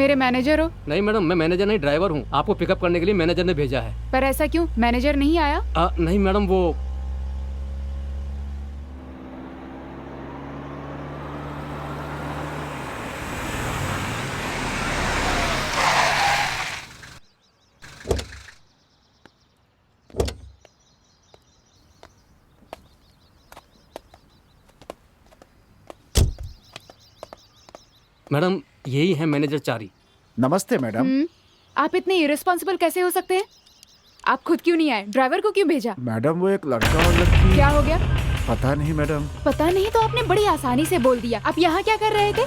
मेरे मैनेजर हो? नहीं मैडम, मैं मैनेजर नहीं, ड्राइवर हूँ। आपको पिकअप करने के लिए मैनेजर ने भेजा है। पर ऐसा क्यों, मैनेजर नहीं आया? नहीं मैडम, वो मैडम यही है मैनेजर चारी। नमस्ते मैडम। आप इतने इरेस्पॉन्सिबल कैसे हो सकते हैं? आप खुद क्यों नहीं आए? ड्राइवर को क्यों भेजा? मैडम वो एक लड़का और लड़की। क्या हो गया? पता नहीं मैडम। पता नहीं तो आपने बड़ी आसानी से बोल दिया। आप यहाँ क्या कर रहे थे?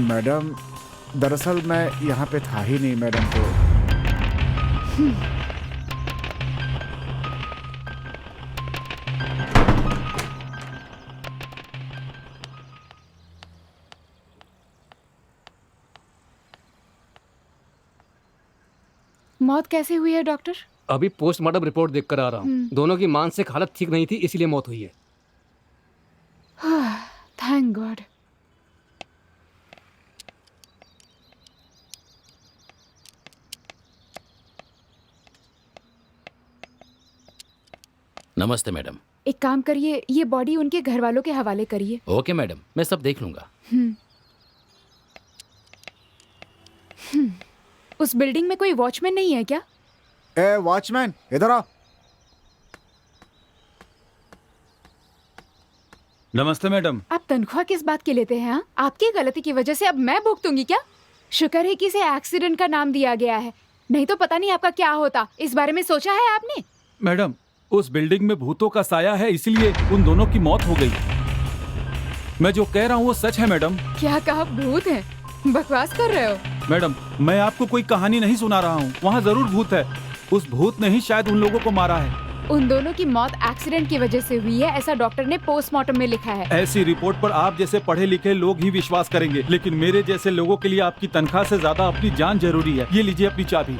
मैडम दरअसल मैं यहाँ पे था ही नहीं मैडम। तो मौत कैसे हुई है डॉक्टर? अभी पोस्टमार्टम रिपोर्ट देख कर आ रहा हूँ। दोनों की मानसिक हालत ठीक नहीं थी, इसलिए मौत हुई है। Thank God. नमस्ते मैडम। एक काम करिए, ये बॉडी उनके घर वालों के हवाले करिए। ओके मैडम, मैं सब देख लूंगा। उस बिल्डिंग में कोई वॉचमैन नहीं है क्या? ए वॉचमैन इधर आ। नमस्ते मैडम। आप तनख्वाह किस बात की लेते हैं? हाँ? आपकी गलती की वजह से अब मैं भुगतूंगी क्या? शुक्र है कि इसे एक्सीडेंट का नाम दिया गया है, नहीं तो पता नहीं आपका क्या होता। इस बारे में सोचा है आपने? मैडम उस बिल्डिंग में भूतों का साया है, इसलिए उन दोनों की मौत हो गई। मैं जो कह रहा हूँ वो सच है मैडम। क्या कहा? भूत है? बकवास कर रहे हो? मैडम मैं आपको कोई कहानी नहीं सुना रहा हूँ, वहाँ जरूर भूत है। उस भूत ने ही शायद उन लोगों को मारा है। उन दोनों की मौत एक्सीडेंट की वजह से हुई है, ऐसा डॉक्टर ने पोस्टमार्टम में लिखा है। ऐसी रिपोर्ट पर आप जैसे पढ़े लिखे लोग ही विश्वास करेंगे, लेकिन मेरे जैसे लोगों के लिए आपकी तनख्वाह से ज्यादा अपनी जान जरूरी है। ये लीजिए अपनी चाबी।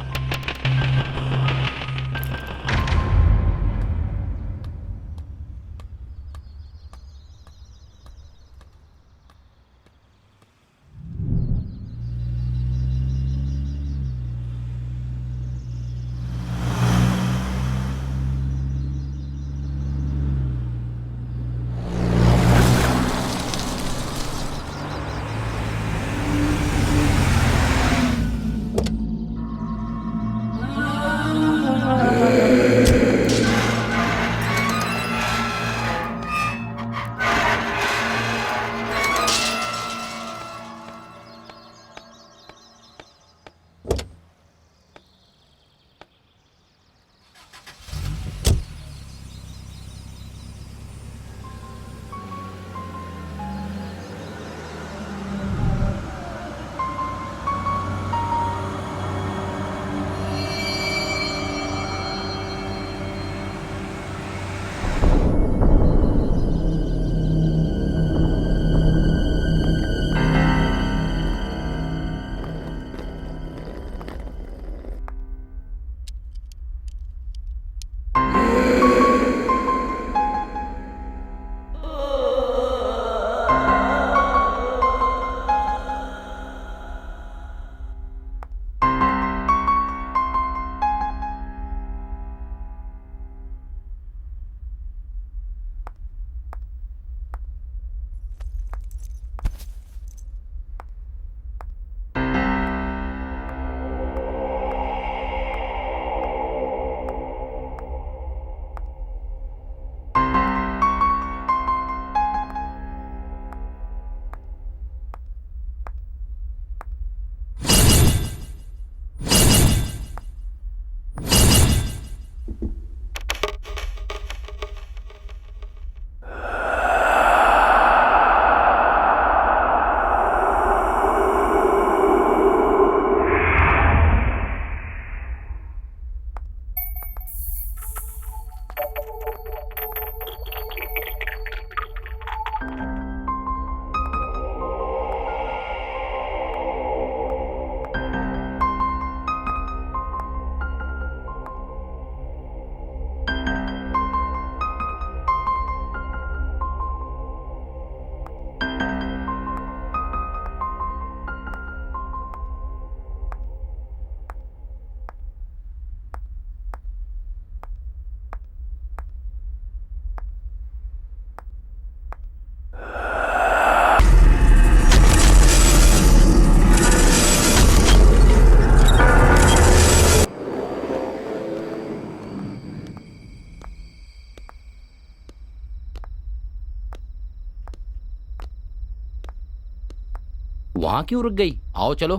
वहां क्यों रुक गई? आओ चलो।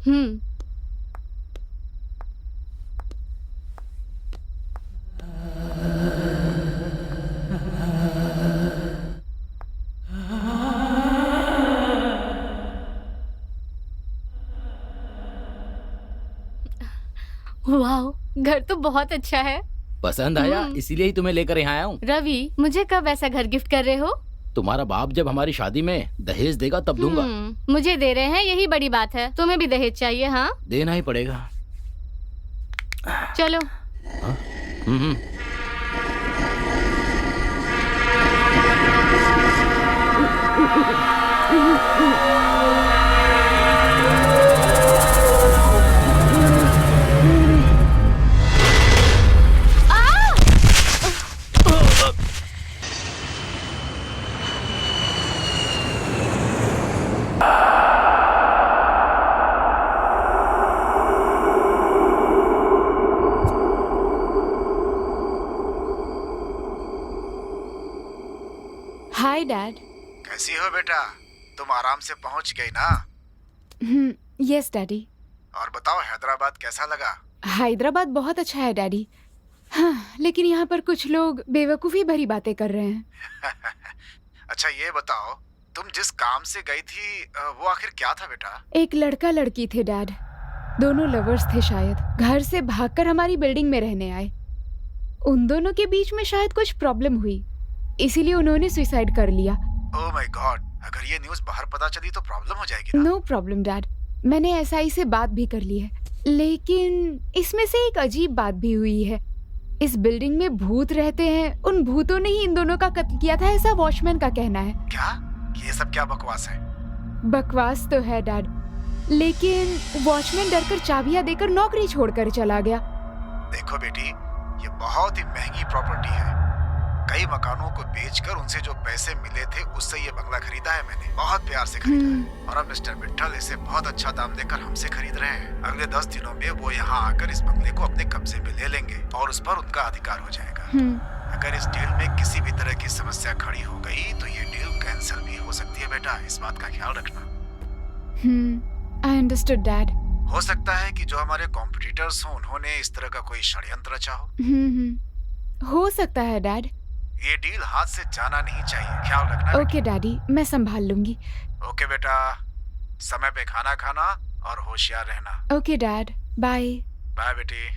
हम्म। वाह, घर तो बहुत अच्छा है। पसंद आया, इसीलिए ही तुम्हें लेकर यहाँ आया हूँ। रवि, मुझे कब ऐसा घर गिफ्ट कर रहे हो? तुम्हारा बाप जब हमारी शादी में दहेज देगा तब दूंगा। मुझे दे रहे हैं, यही बड़ी बात है। तुम्हें भी दहेज चाहिए? हाँ, देना ही पड़ेगा। चलो। हाँ? हम्म। Hi dad. कैसी हो बेटा? तुम आराम से पहुंच गई ना? Yes daddy. और बताओ, हैदराबाद कैसा लगा? हैदराबाद बहुत अच्छा है डैडी। हाँ, लेकिन यहाँ पर कुछ लोग बेवकूफ़ी भरी बातें कर रहे हैं। अच्छा ये बताओ, तुम जिस काम से गई थी वो आखिर क्या था बेटा? एक लड़का लड़की थे डैड, दोनों लवर्स थे शायद। घर से भागकर हमारी बिल्डिंग में रहने आए। उन दोनों के बीच में शायद कुछ प्रॉब्लम हुई, इसीलिए उन्होंने सुसाइड कर लिया। ओह माय गॉड, अगर ये न्यूज़ बाहर पता चली तो प्रॉब्लम हो जाएगी ना? नो प्रॉब्लम डैड, मैंने एसआई से बात भी कर ली है। लेकिन इसमें से एक अजीब बात भी हुई है। इस बिल्डिंग में भूत रहते हैं, उन भूतों ने ही इन दोनों का कत्ल किया था, ऐसा वॉचमैन का कहना है। क्या? ये सब क्या बकवास है? बकवास तो है डैड, लेकिन वॉचमैन डरकर चाबियां देकर नौकरी छोड़कर चला गया। देखो बेटी, ये बहुत ही महंगी प्रॉपर्टी है। कई मकानों को बेचकर उनसे जो पैसे मिले थे उससे ये बंगला खरीदा है मैंने। बहुत प्यार से खरीदा है। और अब मिस्टर विट्ठल इसे बहुत अच्छा दाम देकर हमसे खरीद रहे हैं। अगले 10 दिनों में वो यहाँ आकर इस बंगले को अपने कब्जे में ले लेंगे और उस पर उनका अधिकार हो जाएगा। अगर इस डील में किसी भी तरह की समस्या खड़ी हो गई तो ये डील कैंसिल भी हो सकती है बेटा, इस बात का ख्याल रखना। I understood dad. हो सकता है कि जो हमारे कॉम्पिटिटर्स हों उन्होंने इस तरह का कोई षड्यंत्र रचा हो। हो सकता है डैड। ये डील हाथ से जाना नहीं चाहिए, ख्याल रखना। ओके डैडी, मैं संभाल लूंगी। ओके बेटा, समय पे खाना खाना और होशियार रहना। Okay dad, bye. बाय बेटी।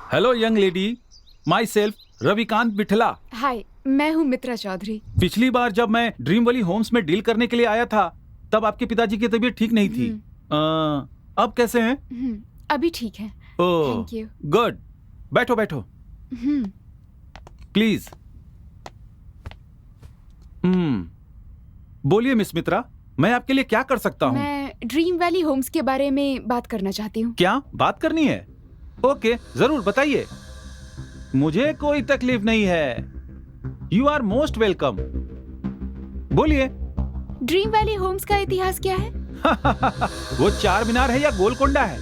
Hello young lady, myself Ravikant Bithla. Hi, मैं हूँ मित्रा चौधरी। पिछली बार जब मैं ड्रीम वैली होम्स में डील करने के लिए आया था तब आपके पिताजी की तबीयत ठीक नहीं थी। अब कैसे हैं? अभी ठीक है। ओह, थैंक यू। गुड। बैठो बैठो प्लीज। बोलिए मिस मित्रा, मैं आपके लिए क्या कर सकता हूँ? मैं ड्रीम वैली होम्स के बारे में बात करना चाहती हूँ। क्या बात करनी है? ओके, जरूर बताइए। मुझे कोई तकलीफ नहीं है। You are most welcome. बोलिए। ड्रीम वैली होम्स का इतिहास क्या है? वो चार मीनार है या गोलकोंडा है,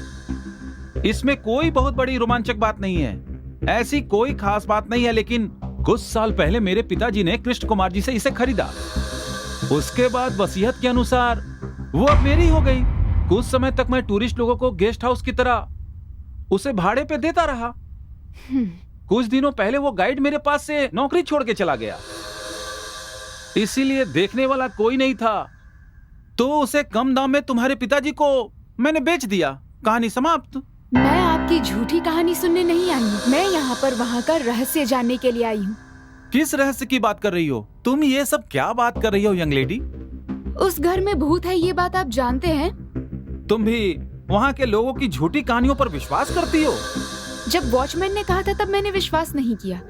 इसमें कोई बहुत बड़ी रोमांचक बात नहीं है। ऐसी कोई खास बात नहीं है, लेकिन कुछ साल पहले मेरे पिताजी ने कृष्ण कुमार जी से इसे खरीदा। उसके बाद वसीयत के अनुसार वो अब मेरी हो गई। कुछ समय तक मैं टूरिस्ट लोगों को गेस्ट हाउस की तरह उसे भाड़े पे देता रहा। कुछ दिनों पहले वो गाइड मेरे पास से नौकरी छोड़ के चला गया, इसीलिए देखने वाला कोई नहीं था, तो उसे कम दाम में तुम्हारे पिताजी को मैंने बेच दिया। कहानी समाप्त। मैं आपकी झूठी कहानी सुनने नहीं आई हूँ। मैं यहाँ पर वहाँ का रहस्य जानने के लिए आई हूँ। किस रहस्य की बात कर रही हो तुम? ये सब क्या बात कर रही हो यंग लेडी? उस घर में भूत है, ये बात आप जानते हैं? तुम भी वहाँ के लोगों की झूठी कहानियों पर विश्वास करती हो? जब वॉचमैन ने कहा था तब मैंने विश्वास नहीं किया,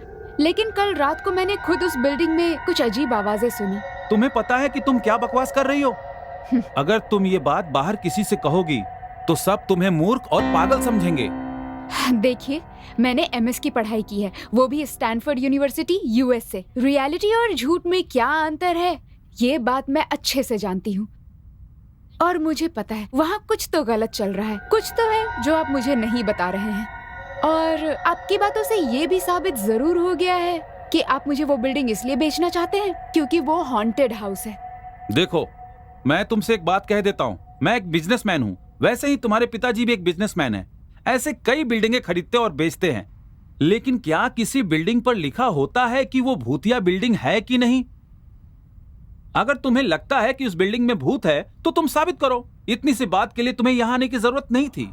लेकिन कल रात को मैंने खुद उस बिल्डिंग में कुछ अजीब आवाजें सुनी। तुम्हें पता है कि तुम क्या बकवास कर रही हो? अगर तुम ये बात बाहर किसी से कहोगी तो सब तुम्हें मूर्ख और पागल समझेंगे। देखिए, मैंने एमएस की पढ़ाई की है, वो भी स्टैनफोर्ड यूनिवर्सिटी यूएस से। रियलिटी और झूठ में क्या अंतर है, ये बात मैं अच्छे से जानती हूँ। और मुझे पता है वहाँ कुछ तो गलत चल रहा है, कुछ तो है जो आप मुझे नहीं बता रहे हैं। और आपकी बातों से ये भी साबित जरूर हो गया है कि आप मुझे वो बिल्डिंग इसलिए बेचना चाहते हैं क्योंकि वो हॉन्टेड हाउस है। देखो, मैं तुमसे एक बात कह देता हूँ, मैं एक बिजनेसमैन हूँ, वैसे ही तुम्हारे पिताजी भी एक बिजनेसमैन है। ऐसे कई बिल्डिंगें खरीदते और बेचते हैं, लेकिन क्या किसी बिल्डिंग पर लिखा होता है कि वो भूतिया बिल्डिंग है कि नहीं? अगर तुम्हें लगता है कि उस बिल्डिंग में भूत है तो तुम साबित करो। इतनी सी बात के लिए तुम्हें यहां आने की जरूरत नहीं थी।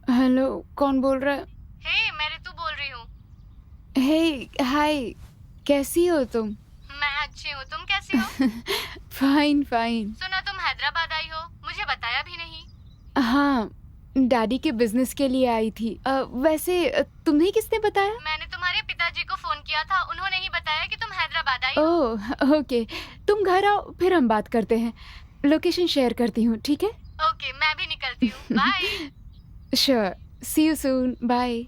हेलो, कौन बोल रहा है? हे, मैं ऋतु बोल रही हूँ। हे, हाय, कैसी हो तुम? मैं अच्छी हूँ, तुम कैसी हो? Fine fine. सुना तुम हैदराबाद आई हो, मुझे बताया भी नहीं। हाँ, डैडी के बिजनेस के लिए आई थी। वैसे तुम्हें किसने बताया? मैंने तुम्हारे पिताजी को फोन किया था, उन्होंने ही बताया कि तुम हैदराबाद आई हो। ओह, ओके। तुम घर आओ, फिर हम बात करते हैं। लोकेशन शेयर करती हूँ, ठीक है? ओके, मैं भी निकलती हूँ, bye. Sure, see you soon, bye.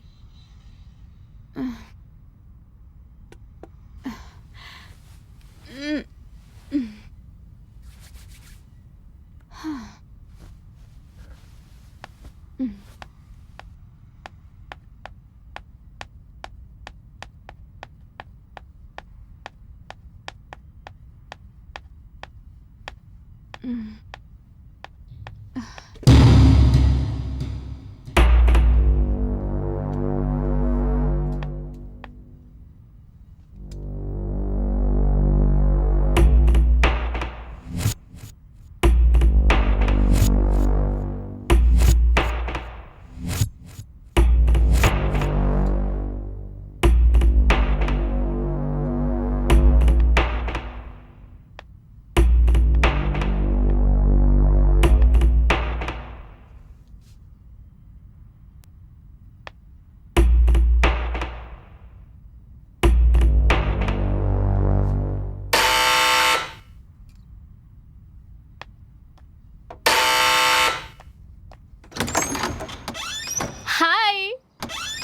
Hi.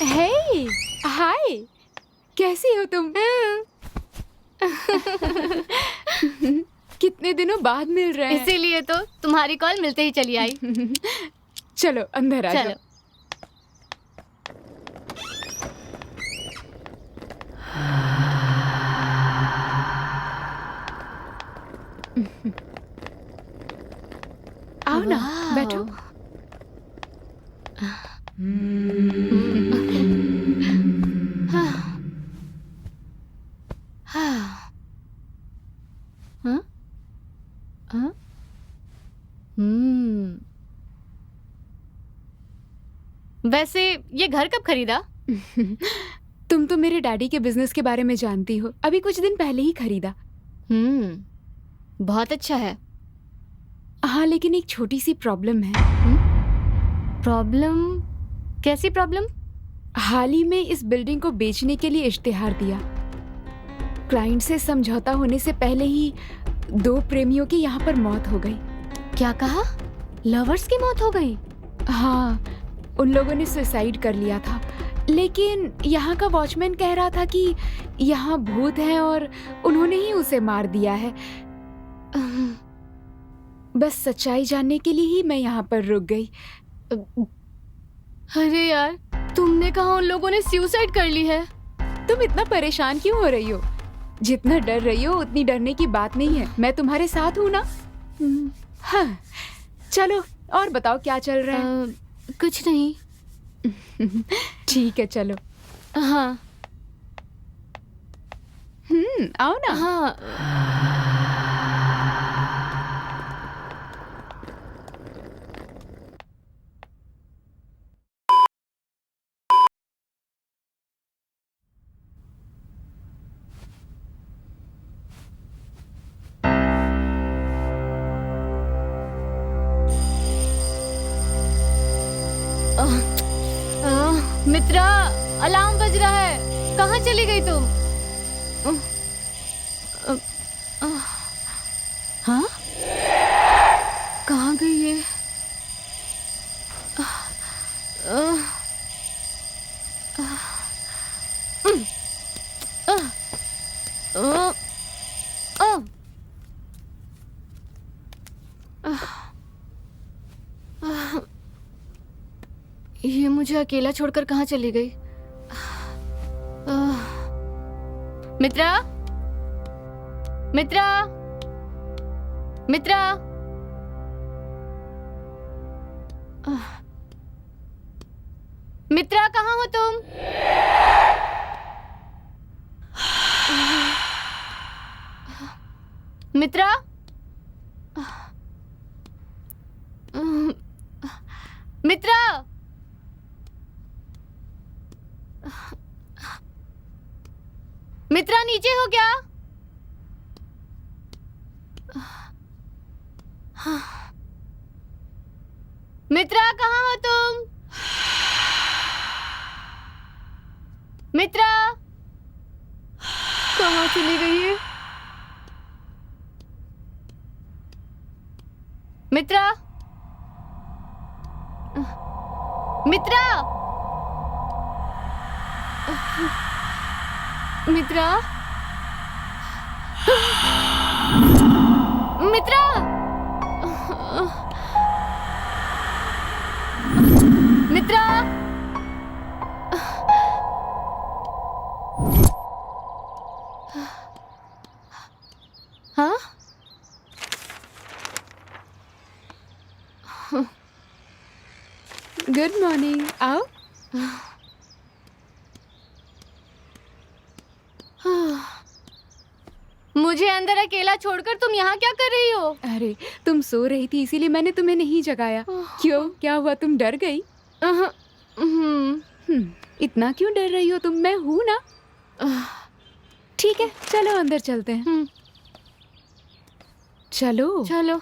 Hey, hi, कैसी हो तुम? कितने दिनों बाद मिल रहे हैं। इसीलिए तो तुम्हारी कॉल मिलते ही चली आई। चलो अंदर आ चलो। जाओ। आओ ना, वाह। बैठो। हाँ? हाँ? वैसे ये घर कब खरीदा? तुम तो मेरे डैडी के बिजनेस के बारे में जानती हो, अभी कुछ दिन पहले ही खरीदा। बहुत अच्छा है। हाँ, लेकिन एक छोटी सी प्रॉब्लम है। प्रॉब्लम? कैसी प्रॉब्लम? हाल ही में इस बिल्डिंग को बेचने के लिए इश्तिहार दिया। क्लाइंट से समझौता होने से पहले ही 2 प्रेमियों की यहाँ पर मौत हो गई। क्या कहा? लवर्स की मौत हो गई? हाँ, उन लोगों ने सुसाइड कर लिया था, लेकिन यहाँ का वॉचमैन कह रहा था कि यहाँ भूत है और उन्होंने ही उसे मार दिया है। बस सच्चाई जानने के लिए ही मैं यहाँ पर रुक गई। अरे यार, तुमने कहा उन लोगों ने सुसाइड कर ली है? तुम इतना परेशान क्यों हो रही हो? जितना डर रही हो उतनी डरने की बात नहीं है, मैं तुम्हारे साथ हूँ ना। हाँ, चलो और बताओ क्या चल रहा है? कुछ नहीं। ठीक है, चलो। हाँ। आओ ना। हाँ। मित्रा, अलार्म बज रहा है। कहाँ चली गई तुम? हाँ? कहाँ गई ये? ये मुझे अकेला छोड़कर कहाँ चली गई? मित्रा, मित्रा, मित्रा, मित्रा, कहाँ हो तुम? मित्रा, मित्रा, मित्रा, नीचे हो क्या? मित्रा, कहाँ हो तुम? मित्रा, कहाँ चली गई है? मित्रा, मित्रा, मित्रा, मित्रा, मित्रा, हाँ? गुड मॉर्निंग, आओ। मुझे अंदर अकेला छोड़कर तुम यहाँ क्या कर रही हो? अरे, तुम सो रही थी इसीलिए मैंने तुम्हें नहीं जगाया। क्यों, क्या हुआ, तुम डर गई? इतना क्यों डर रही हो तुम? मैं हूं ना। ठीक है, चलो अंदर चलते हैं। चलो चलो।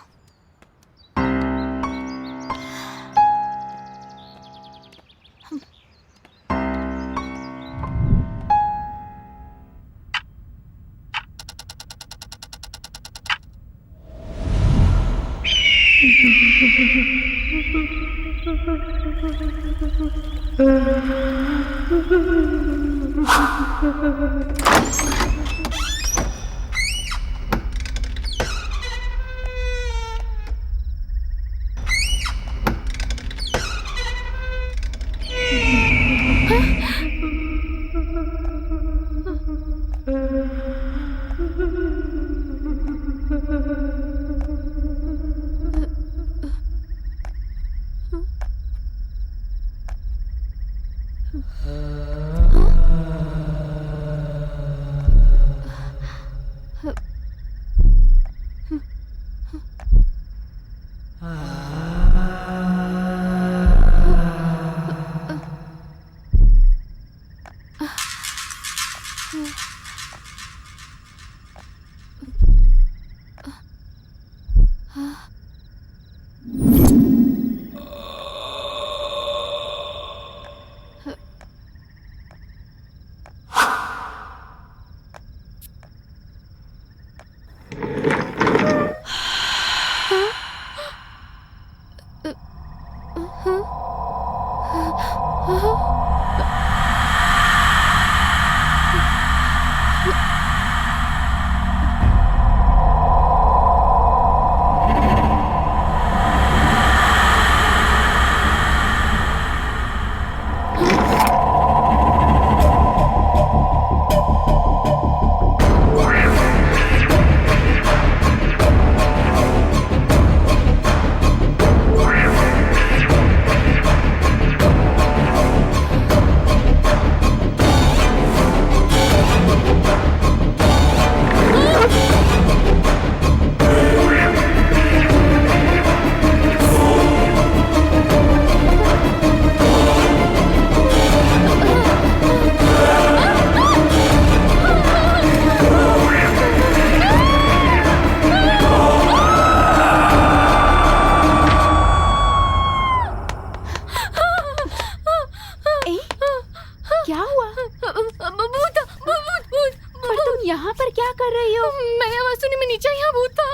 रही हो? मैंने आवाज सुनी, मैं नीचे यहाँ भूत था।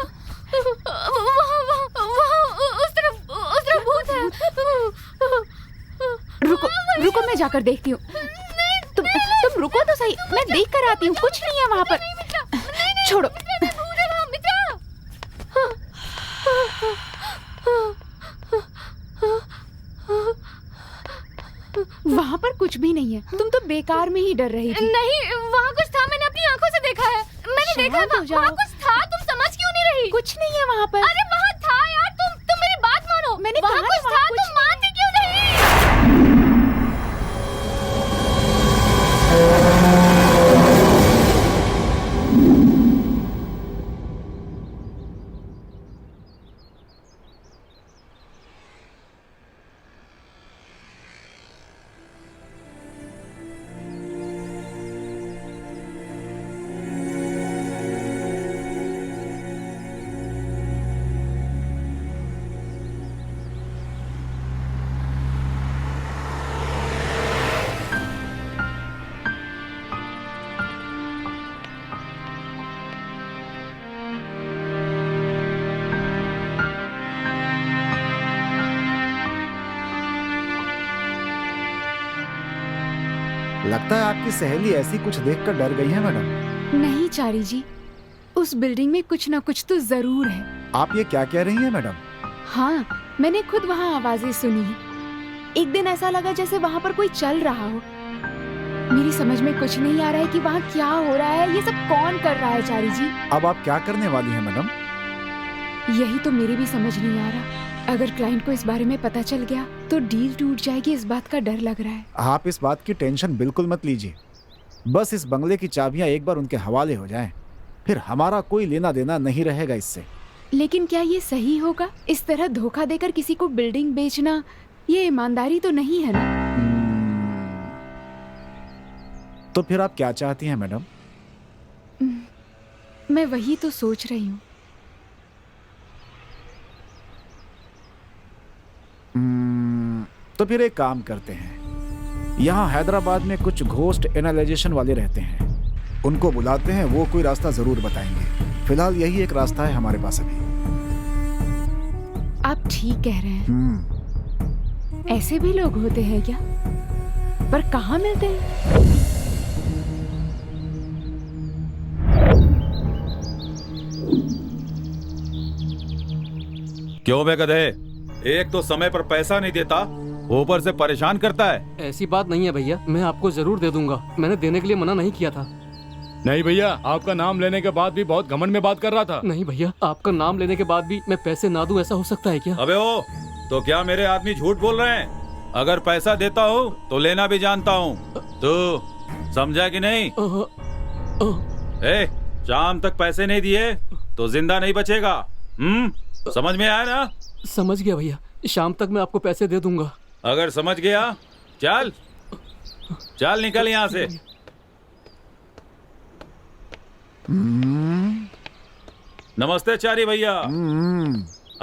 वहाँ उस तरफ भूत है। रुको रुको, मैं जाकर देखती हूँ। तुम रुको तो सही, मैं देख कर आती हूँ। कुछ नहीं है वहाँ पर। छोड़ो। वहाँ पर कुछ भी नहीं है। तुम तो बेकार में ही डर रही थी। नहीं, वहाँ कुछ था, मैंने अपनी आंखों से देखा है। मैंने देखा शांत हो जाओ। वहाँ कुछ था, तुम समझ क्यों नहीं रही? कुछ नहीं है वहाँ पर। अरे वहाँ था यार, तुम मेरी बात मानो। मैंने वहाँ कहा कुछ वहाँ था, कुछ तुम मानती क्यों नहीं? लगता है आपकी सहेली ऐसी कुछ देखकर डर गई है मैडम। नहीं चारी जी, उस बिल्डिंग में कुछ ना कुछ तो जरूर है। आप ये क्या कह रही हैं मैडम? हाँ, मैंने खुद वहाँ आवाजें सुनी है। एक दिन ऐसा लगा जैसे वहाँ पर कोई चल रहा हो। मेरी समझ में कुछ नहीं आ रहा है कि वहाँ क्या हो रहा है, ये सब कौन कर रहा है चारी जी। अब आप क्या करने वाली हैं मैडम? यही तो मेरी भी समझ नहीं आ रहा। अगर क्लाइंट को इस बारे में पता चल गया तो डील टूट जाएगी, इस बात का डर लग रहा है। आप इस बात की टेंशन बिल्कुल मत लीजिए। बस इस बंगले की चाबियां एक बार उनके हवाले हो जाएं, फिर हमारा कोई लेना देना नहीं रहेगा इससे। लेकिन क्या ये सही होगा? इस तरह धोखा देकर किसी को बिल्डिंग बेचना, ये ईमानदारी तो नहीं है ना। तो फिर आप क्या चाहती हैं मैडम? मैं वही तो सोच रही हूँ। तो फिर एक काम करते हैं, यहाँ हैदराबाद में कुछ घोस्ट एनालाइजेशन वाले रहते हैं, उनको बुलाते हैं, वो कोई रास्ता जरूर बताएंगे। फिलहाल यही एक रास्ता है हमारे पास अभी। आप ठीक कह रहे हैं। ऐसे भी लोग होते हैं क्या? पर कहाँ मिलते हैं? क्यों बे गधे, एक तो समय पर पैसा नहीं देता, ऊपर से परेशान करता है। ऐसी बात नहीं है भैया, मैं आपको जरूर दे दूंगा। मैंने देने के लिए मना नहीं किया था। नहीं भैया, आपका नाम लेने के बाद भी बहुत घमंड में बात कर रहा था। नहीं भैया, आपका नाम लेने के बाद भी मैं पैसे ना दूं, ऐसा हो सकता है क्या? अबे ओ, तो क्या मेरे आदमी झूठ बोल रहे हैं? अगर पैसा देता हूँ तो लेना भी जानता हूँ। तू समझा कि नहीं? ए, शाम तक पैसे नहीं दिए तो जिंदा नहीं बचेगा। समझ में आया ना? समझ गया भैया, शाम तक मैं आपको पैसे दे दूंगा। अगर समझ गया, चल चल निकल यहाँ से। नमस्ते चारी भैया।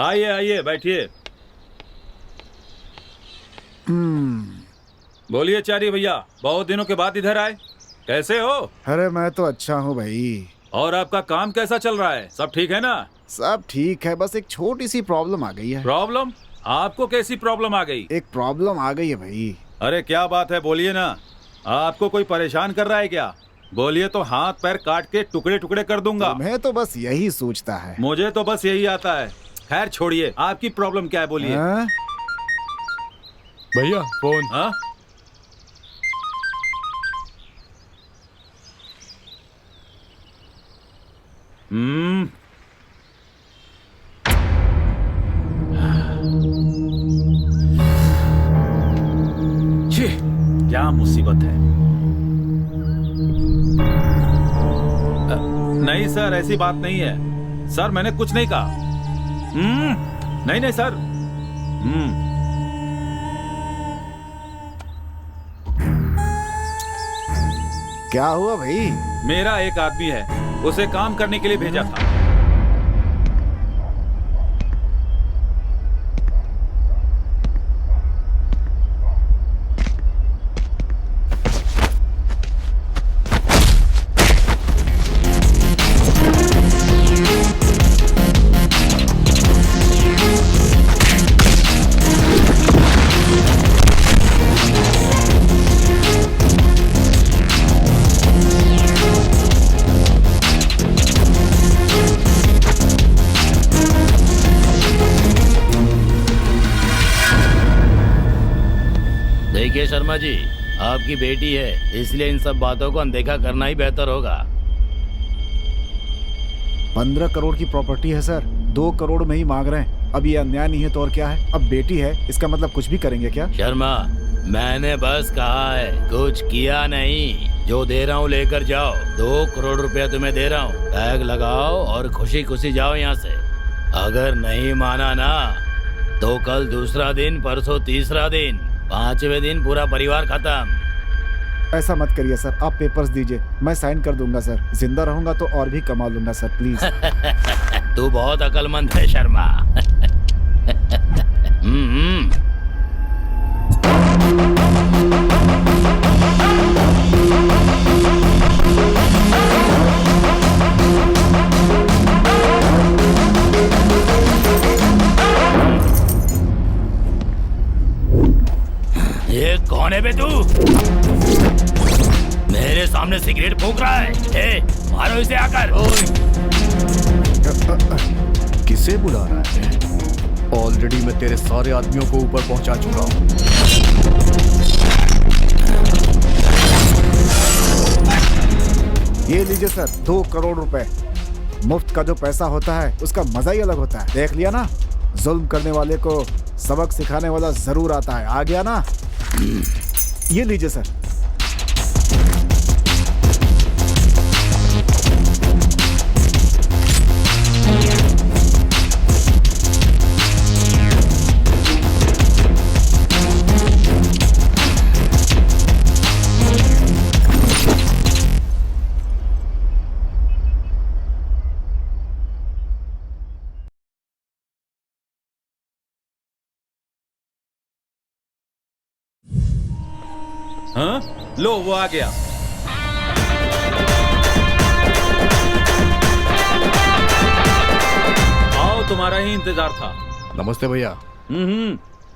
आइए आइए, बैठिए। बोलिए चारी भैया, बहुत दिनों के बाद इधर आए, कैसे हो? अरे मैं तो अच्छा हूँ भाई। और आपका काम कैसा चल रहा है? सब ठीक है ना? सब ठीक है, बस एक छोटी सी प्रॉब्लम आ गई है। प्रॉब्लम? आपको कैसी प्रॉब्लम आ गई? एक प्रॉब्लम आ गई है भाई। अरे क्या बात है, बोलिए ना। आपको कोई परेशान कर रहा है क्या? बोलिए तो हाथ पैर काट के टुकड़े टुकड़े कर दूंगा। मैं तो बस यही सोचता है। मुझे तो बस यही आता है। खैर छोड़िए, आपकी प्रॉब्लम क्या है, बोलिए। हाँ? भैया फोन। हाँ? छी, क्या मुसीबत है। नहीं सर, ऐसी बात नहीं है सर, मैंने कुछ नहीं कहा। नहीं नहीं सर। क्या हुआ भाई? मेरा एक आदमी है, उसे काम करने के लिए भेजा था। शर्मा जी, आपकी बेटी है, इसलिए इन सब बातों को अनदेखा करना ही बेहतर होगा। 15 करोड़ की प्रॉपर्टी है सर, 2 करोड़ में ही मांग रहे हैं। अब ये अन्याय नहीं है तो और क्या है? अब बेटी है, इसका मतलब कुछ भी करेंगे क्या? शर्मा, मैंने बस कहा है, कुछ किया नहीं। जो दे रहा हूँ लेकर जाओ, 2 करोड़ रुपया तुम्हें दे रहा हूँ, बैग लगाओ और खुशी खुशी जाओ यहाँ से। अगर नहीं माना ना तो कल दूसरा दिन, परसों तीसरा दिन, 5वें दिन पूरा परिवार खत्म। ऐसा मत करिए सर, आप पेपर्स दीजिए, मैं साइन कर दूंगा सर। जिंदा रहूंगा तो और भी कमा लूंगा सर, प्लीज। तू बहुत अक्लमंद है शर्मा। ये कौन है बे तू? मेरे सामने सिगरेट फूंक रहा है। ए, मारो इसे आकर। किसे बुला रहा है? ऑलरेडी मैं तेरे सारे आदमियों को ऊपर पहुंचा चुका हूं। ये लीजिए सर, 2 करोड़ रुपए। मुफ्त का जो पैसा होता है उसका मजा ही अलग होता है। देख लिया ना, जुल्म करने वाले को सबक सिखाने वाला जरूर आता है। आ गया ना? ये लीजिए सर। हाँ? लो वो आ गया। आओ, तुम्हारा ही इंतजार था। नमस्ते भैया।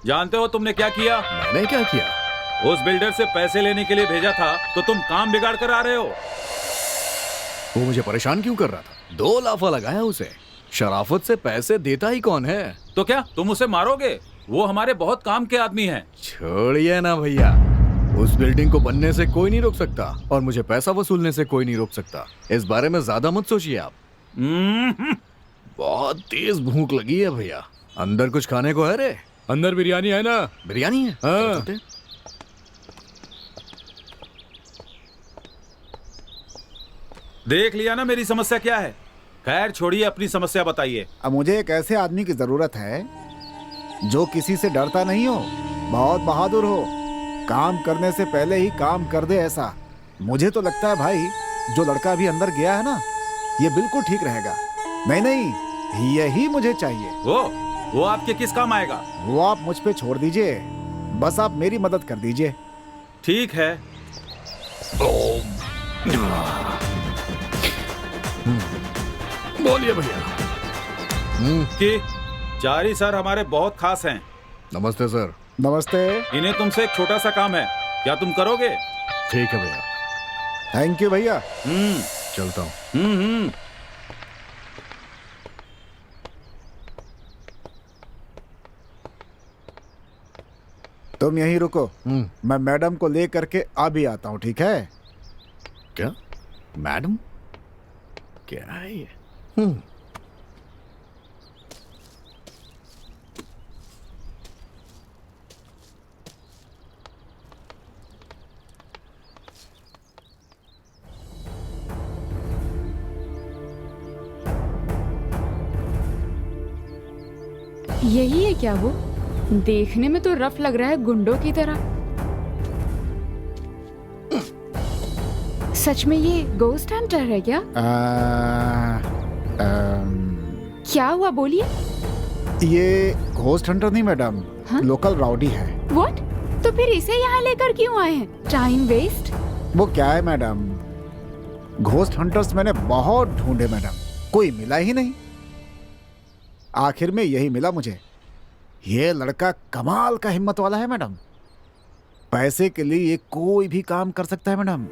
जानते हो तुमने क्या किया? मैंने क्या किया? उस बिल्डर से पैसे लेने के लिए भेजा था तो तुम काम बिगाड़ कर आ रहे हो। वो मुझे परेशान क्यों कर रहा था? 2 लाफा लगाया उसे। शराफत से पैसे देता ही कौन है? तो क्या तुम उसे मारोगे? वो हमारे बहुत काम के आदमी हैं। छोड़िए ना भैया, उस बिल्डिंग को बनने से कोई नहीं रोक सकता और मुझे पैसा वसूलने से कोई नहीं रोक सकता। इस बारे में ज्यादा मत सोचिए आप। बहुत तेज भूख लगी है भैया। अंदर कुछ खाने को है रे? अंदर बिरयानी है ना? बिरयानी है? हाँ। चलते हैं। देख लिया ना मेरी समस्या क्या है। खैर छोड़िए, अपनी समस्या बताइए। अब मुझे एक ऐसे आदमी की जरूरत है जो किसी से डरता नहीं हो, बहुत बहादुर हो, काम करने से पहले ही काम कर दे। ऐसा मुझे तो लगता है भाई, जो लड़का अभी अंदर गया है ना, ये बिल्कुल ठीक रहेगा। नहीं, यही मुझे चाहिए। वो आपके किस काम आएगा? वो आप मुझ पे छोड़ दीजिए, बस आप मेरी मदद कर दीजिए। ठीक है। बोलिए भैया। कि चारी सर हमारे बहुत खास हैं। नमस्ते सर। नमस्ते। इन्हें तुमसे एक छोटा सा काम है, क्या तुम करोगे? ठीक है भैया। थैंक यू भैया। चलता हूँ। तुम यहीं रुको, मैं मैडम को ले करके अभी आता हूँ, ठीक है? क्या? मैडम? क्या है ये? यही है क्या वो? देखने में तो रफ लग रहा है, गुंडों की तरह। सच में ये गोस्ट हंटर है क्या? क्या हुआ, बोलिए। ये घोस्ट हंटर नहीं मैडम, हाँ? लोकल राउडी है। व्हाट? तो फिर इसे यहाँ लेकर क्यों आए हैं? Time waste. वो क्या है मैडम, घोस्ट हंटर्स मैंने बहुत ढूंढे मैडम, कोई मिला ही नहीं। आखिर में यही मिला मुझे। ये लड़का कमाल का हिम्मत वाला है मैडम। पैसे के लिए ये कोई भी काम कर सकता है मैडम।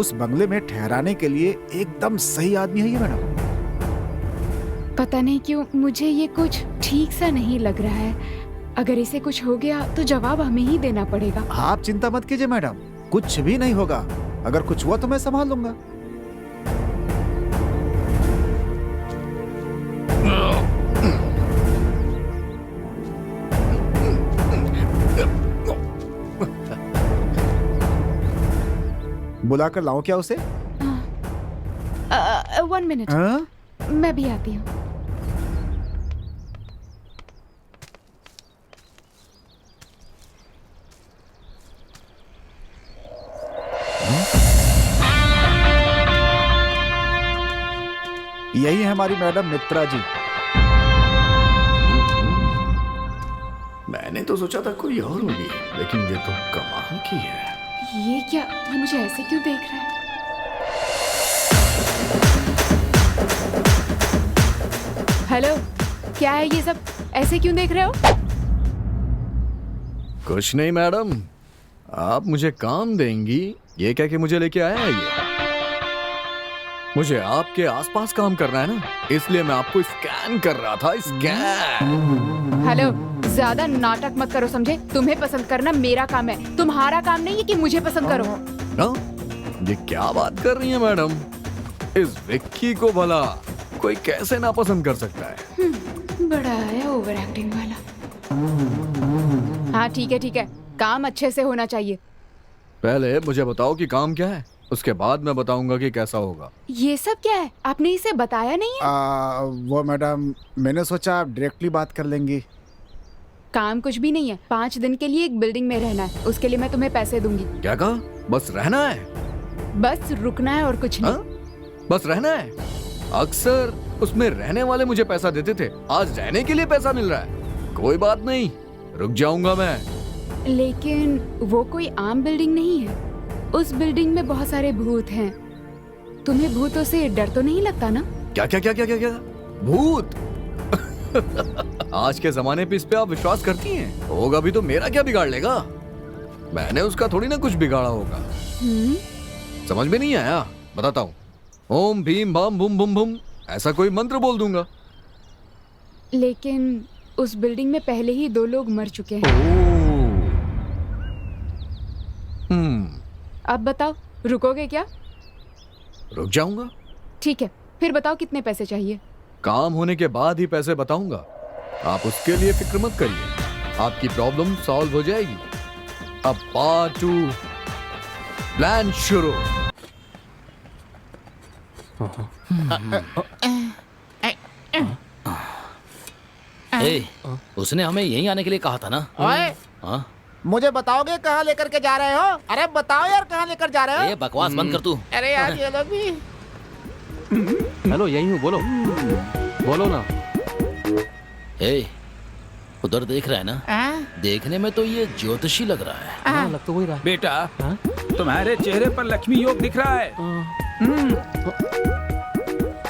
उस बंगले में ठहराने के लिए एकदम सही आदमी है ये मैडम। पता नहीं क्यों मुझे ये कुछ ठीक सा नहीं लग रहा है। अगर इसे कुछ हो गया तो जवाब हमें ही देना पड़ेगा। आप चिंता मत कीजिए मैडम, कुछ भी नहीं होगा। अगर कुछ हुआ तो मैं संभाल लूंगा। बुलाकर लाऊं क्या उसे? 1 मिनट, हाँ? मैं भी आती हूँ। यही है हमारी मैडम मित्रा जी। मैंने तो सोचा था कोई और होगी, लेकिन ये तो कमाल की है। ये क्या? ये मुझे ऐसे क्यों देख रहा है? हेलो, क्या है ये सब? ऐसे क्यों देख रहे हो? कुछ नहीं मैडम, आप मुझे काम देंगी ये कह के मुझे लेके आया है ये। मुझे आपके आसपास काम करना है ना, इसलिए मैं आपको स्कैन कर रहा था। स्कैन। हेलो, ज्यादा नाटक मत करो, समझे? तुम्हें पसंद करना मेरा काम है, तुम्हारा काम नहीं है कि मुझे पसंद करो। ना? ये क्या बात कर रही है मैडम? इस विक्की को भला कोई कैसे नापसंद कर सकता है? बड़ा है ओवर एक्टिंग वाला। हाँ ठीक है ठीक है, काम अच्छे से होना चाहिए। पहले मुझे बताओ कि काम क्या है, उसके बाद मैं बताऊंगा कि कैसा होगा। ये सब क्या है? आपने इसे बताया नहीं है? वो मैडम, मैंने सोचा आप डायरेक्टली बात कर लेंगी। काम कुछ भी नहीं है, 5 दिन के लिए एक बिल्डिंग में रहना है, उसके लिए मैं तुम्हें पैसे दूंगी। क्या कहा? बस रहना है? बस रुकना है और कुछ नहीं। हाँ? बस रहना है? अक्सर उसमें रहने वाले मुझे पैसा देते थे, आज रहने के लिए पैसा मिल रहा है। कोई बात नहीं, रुक जाऊंगा मैं। लेकिन वो कोई आम बिल्डिंग नहीं है, उस बिल्डिंग में बहुत सारे भूत हैं। तुम्हें भूतों से डर तो नहीं लगता ना? क्या क्या क्या क्या क्या क्या? भूत? आज के जमाने पे इस पे आप विश्वास करती हैं? होगा भी तो मेरा क्या बिगाड़ लेगा? मैंने उसका थोड़ी ना कुछ बिगाड़ा होगा। समझ में नहीं आया? बताता हूँ। ओम भीम भाम भूम भूम भूम, ऐसा कोई मंत्र बोल दूंगा। लेकिन उस बिल्डिंग में पहले ही 2 लोग मर चुके हैं। अब बताओ, रुकोगे क्या? रुक जाऊंगा। ठीक है, फिर बताओ कितने पैसे चाहिए? काम होने के बाद ही पैसे बताऊंगा, आप उसके लिए फिक्र मत करिए, आपकी प्रॉब्लम सॉल्व हो जाएगी। अब पार्ट 2 प्लान शुरू। ए, उसने हमें यहीं आने के लिए कहा था ना? ओए, हाँ? मुझे बताओगे कहाँ लेकर के जा रहे हो? अरे बताओ यार, कहाँ लेकर जा रहे ए, हो? बकवास बंद कर तू। अरे यार ये लोग भी। हेलो, यही हूँ, बोलो बोलो ना। ए, उधर देख रहा है ना? देखने में तो ये ज्योतिषी लग रहा है। हाँ, लग तो वही रहा है। बेटा, तुम्हारे चेहरे पर लक्ष्मी योग दिख रहा है।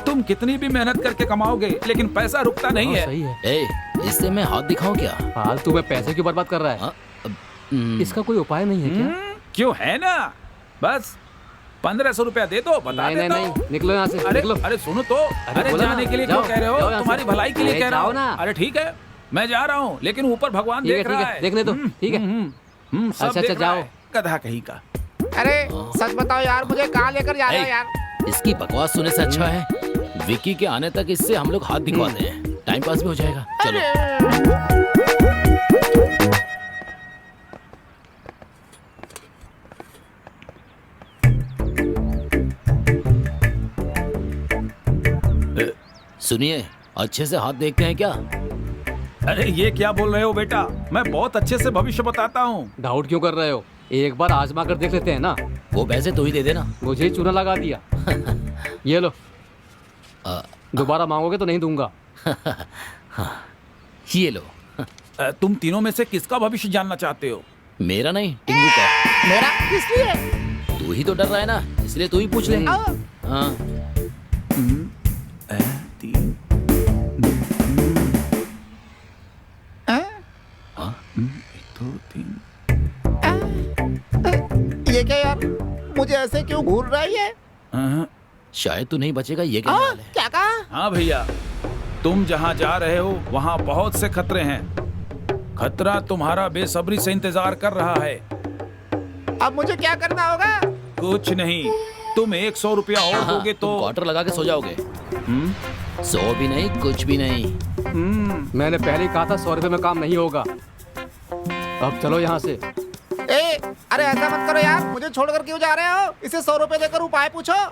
तुम कितनी भी मेहनत करके कमाओगे, लेकिन पैसा रुकता नहीं है। सही है। ए, इससे मैं हाथ दिखाऊं क्या? फालतू में पैसे क्यों बर्बाद कर रहा है? हाँ? इसका कोई उपाय नहीं है क्या? क्यों, है ना? बस 1500 रुपया दे दो, बता नहीं नहीं देता हूँ। नहीं, निकलो यहाँ से, अरे निकलो। अरे सुनो तो, अरे बोला जाने ना, के लिए जाओ, क्यों कह रहे हो? जाओ यहाँ तुम्हारी से। भलाई के लिए अरे कह रहा जाओ हूँ ना। अरे ठीक है, मैं जा रहा हूँ, लेकिन ऊपर भगवान देख रहा है। देखने दो, ठीक है। सब अच्छा, देख रहा जाओ। है, गधा कहीं का। अरे सच बताओ यार, मुझे कहाँ लेकर जा रहे हो ए, यार? इसकी बकवास सुनने से अच्छा है विकी के आने तक इससे हम लोग हाथ दिखवाते हैं, टाइम पास भी हो जाएगा। चलो। सुनिए, अच्छे से हाथ देखते हैं क्या? अरे ये क्या बोल रहे हो बेटा? मैं बहुत अच्छे से भविष्य बताता हूँ। डाउट क्यों कर रहे हो? एक बार आजमा कर देख लेते हैं ना। वो पैसे तो ही दे देना। मुझे ही चूना लगा दिया। ये लो, दोबारा मांगोगे तो नहीं दूंगा। ये लो। तुम तीनों में से किसका भविष्य जानना चाहते हो? मेरा नहीं, टिंगू का। मेरा किस लिए? तू ही तो डर रहा है ना, इसलिए तू ही पूछ ले। हाँ। ये क्या यार, मुझे ऐसे क्यों घूर रहा है ये? शायद तू नहीं बचेगा, ये क्या हाल है? क्या कहा? हाँ भैया, तुम जहाँ जा रहे हो वहाँ बहुत से खतरे हैं, खतरा तुम्हारा बेसब्री से इंतजार कर रहा है। अब मुझे क्या करना होगा? कुछ नहीं, तुम 100 रुपया और दोगे तो क्वार्टर लगा के सो जाओगे। सो भी नहीं, कुछ भी नहीं। मैंने पहले ही कहा था 100 रुपये में काम नहीं होगा। अब चलो यहाँ से। ए, अरे ऐसा मत करो यार, मुझे छोड़कर क्यों जा रहे हो? इसे 100 रुपए देकर उपाय पूछो।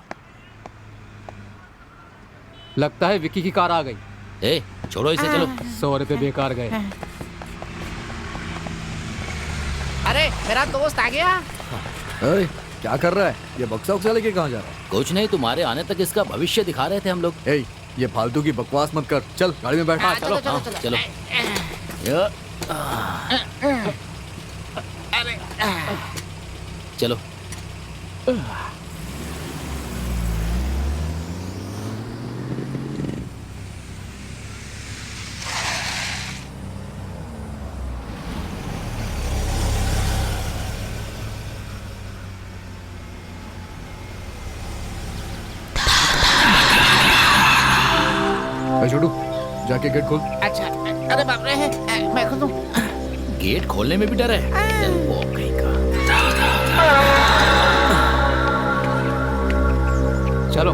लगता है विक्की की कार आ गई। ए, छोड़ो इसे, चलो। 100 रुपये बेकार गए। अरे मेरा दोस्त आ गया। अरे क्या कर रहा है? ये बक्सा उक्सा लेके कहाँ जा रहा है? कुछ नहीं, तुम्हारे आने तक इसका भविष्य दिखा रहे थे हम लोग। ए, ये फालतू की बकवास मत कर, चल गाड़ी में बैठ। चलो चलो हाँ, चलो। चलो। चलो। ए, छोटू जाके गेट खोल। अच्छा, अरे बाप रे, मैं खुद हूँ। गेट खोलने में भी डर है। वो कहीं का। चलो।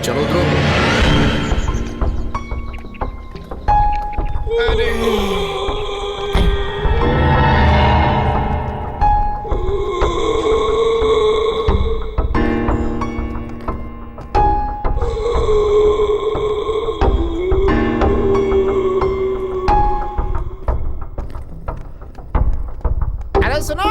चलो उतरो। अरे सुनो,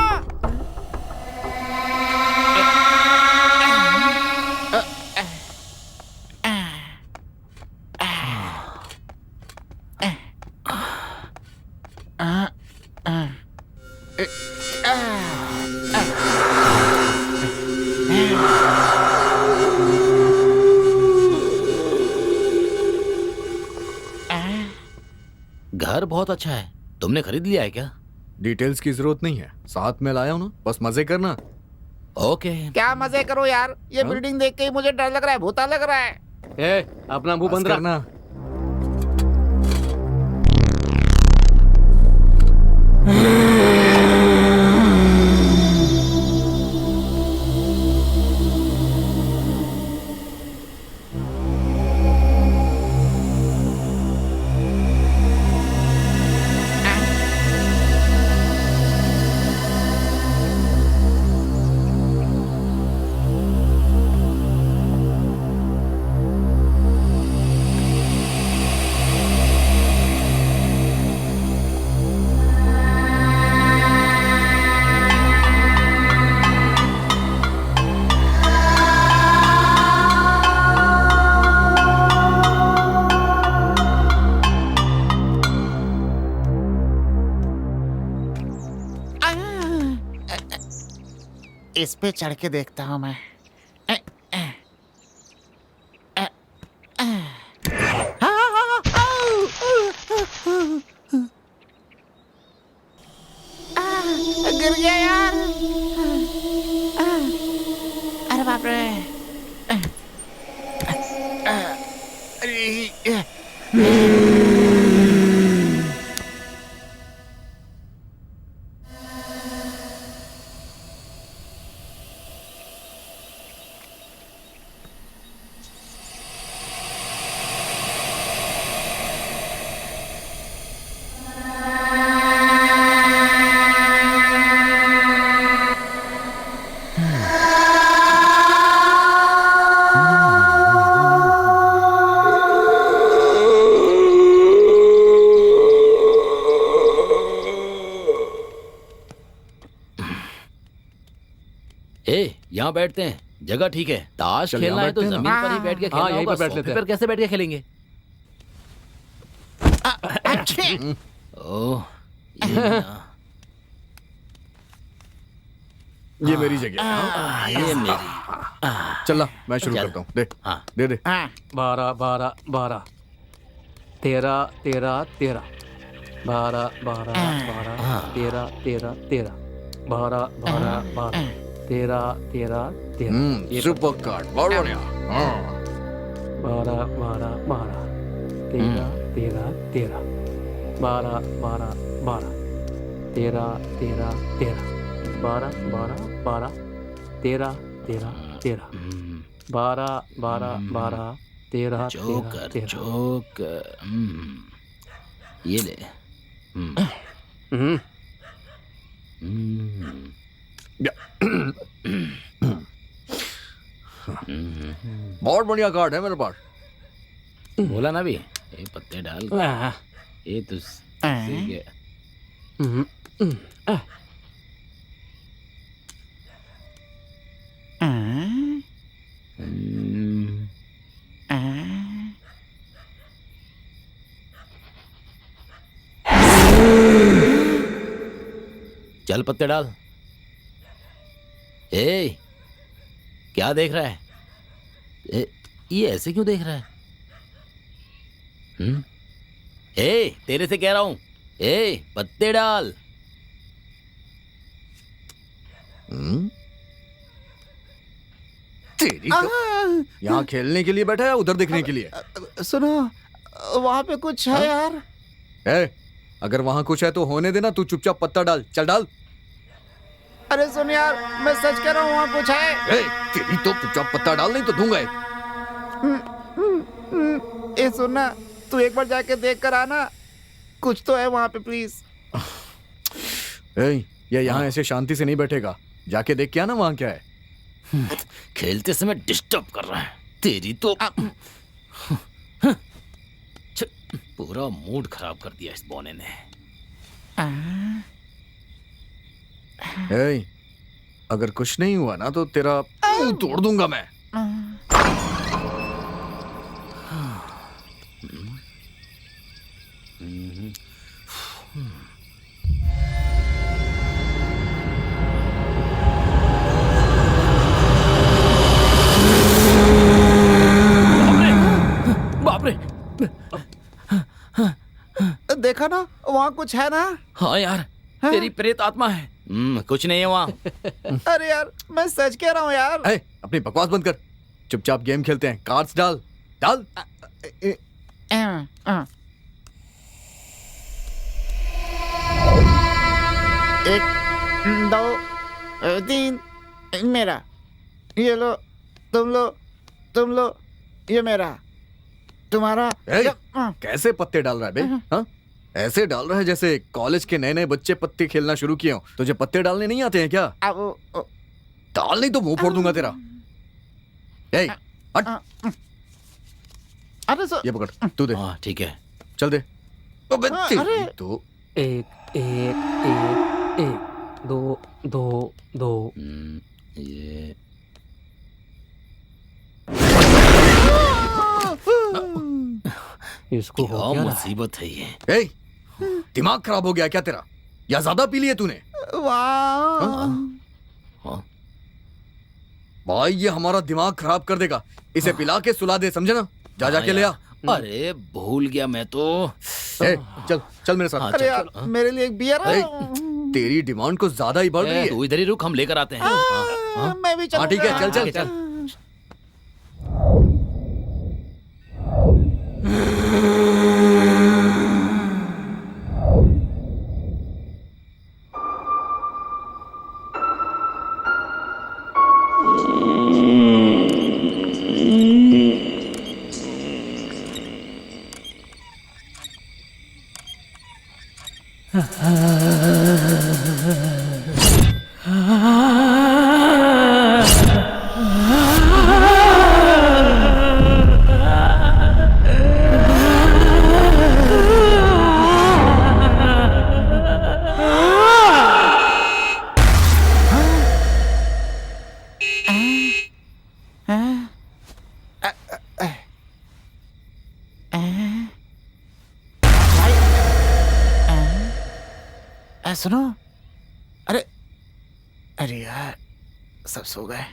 घर बहुत अच्छा है। तुमने खरीद लिया है क्या? डिटेल्स की जरूरत नहीं है, साथ में लाया हूँ ना, बस मजे करना। ओके। क्या मजे करो यार, ये हाँ? बिल्डिंग देख के ही मुझे डर लग रहा है, भूता लग रहा है। ए, अपना मुंह बस बंद रख। करना। इस पे चढ़ के देखता हूँ मैं। गिर गया यार। अरे बाप रे। यहाँ बैठते हैं, जगह ठीक है। ताश चल, खेलना यहाँ है तो बैठते हैं जमीन ना। पर ही बैठ के खेलना हाँ, यहीं होगा। पर बैठ लेते सोफे हैं। पर कैसे बैठ के खेलेंगे? अच्छे। ओह, ये ना। ये मेरी जगह है। ये मेरी। चल मैं शुरू चल। करता हूँ। दे हाँ। दे दे। 12 12 12 13 13 13 12 12 12 13 13 13 12 12 12 13 13 13 ये सुपर कार्ड बहुत बढ़िया। हाँ। 12 12 12 13 13 13 12 12 12 13 13 13 12 12 12 13 13 13 12 12 12 13 जोकर 13 जोकर ये ले। बहुत बढ़िया कार्ड है मेरे पास। बोला ना भी ये पत्ते डाल ये तो सही है। चल पत्ते डाल। ए क्या देख रहा है? ये ऐसे क्यों देख रहा है? ए तेरे से कह रहा हूं, ए पत्ते डाल। तेरी तो यहाँ खेलने के लिए बैठा है, उधर देखने के लिए? सुनो, वहाँ पे कुछ है यार। ए, अगर वहाँ कुछ है तो होने देना, तू चुपचाप पत्ता डाल, चल डाल। अरे सुन यार, मैं सच कह रहा हूँ, वहाँ कुछ है। ए, तेरी तो चुपचाप पत्ता डाल, नहीं तो दूंगा। ए सुनना, तू एक बार जाके देख कर आना, कुछ तो है वहाँ पे प्लीज। ए, ये यहाँ ऐसे शांति से नहीं बैठेगा, जाके देख के आना वहाँ क्या है। खेलते समय डिस्टर्ब कर रहा है। तेरी तो पूरा मूड खराब कर दिया इस बोने ने। ए, अगर कुछ नहीं हुआ ना तो तेरा मुंह तोड़ दूंगा मैं। बाप रे, देखा ना, वहाँ कुछ है ना। हाँ यार, तेरी प्रेत आत्मा है। कुछ नहीं है वहाँ। अरे यार, मैं सच कह रहा हूँ यार। ए, अपनी बकवास बंद कर, चुपचाप गेम खेलते हैं। कार्ड्स डाल डाल। 1 2 3 मेरा, ये लो, तुम लो, ये मेरा, तुम्हारा। ए, कैसे पत्ते डाल रहा है बे? हाँ? ऐसे डाल रहा है जैसे कॉलेज के नए नए बच्चे पत्ते खेलना शुरू किए हो। तुझे पत्ते डालने नहीं आते हैं क्या? डाल नहीं तो मुंह फोड़ दूंगा तेरा। ए, हट। अरे ये पकड़, तू दे। हाँ ठीक है, चल दे। अबे तेरी अरे। तो 1 1 1 1 2 2 2 ये इसको क्या हो गया ना? मुसीबत है ये। ए, दिमाग खराब हो गया क्या तेरा? या ज्यादा पी लिए तूने? वाह, हाँ भाई ये हमारा दिमाग खराब कर देगा। इसे पिला के सुला दे, समझे ना? जा जाके ले आ। अरे भूल गया मैं तो। ए, चल चल मेरे साथ। हाँ, अरे चल, यार, चल, मेरे लिए एक बियर है। ए, तेरी डिमांड कुछ ज्यादा ही बढ़ रही है। तू इधर ही रुक, हम लेकर आते हैं। हाँ, मैं भी हाँ ठीक है, चल चलूंगा। चल चल। सुनो, अरे अरे यार, सब सो गए।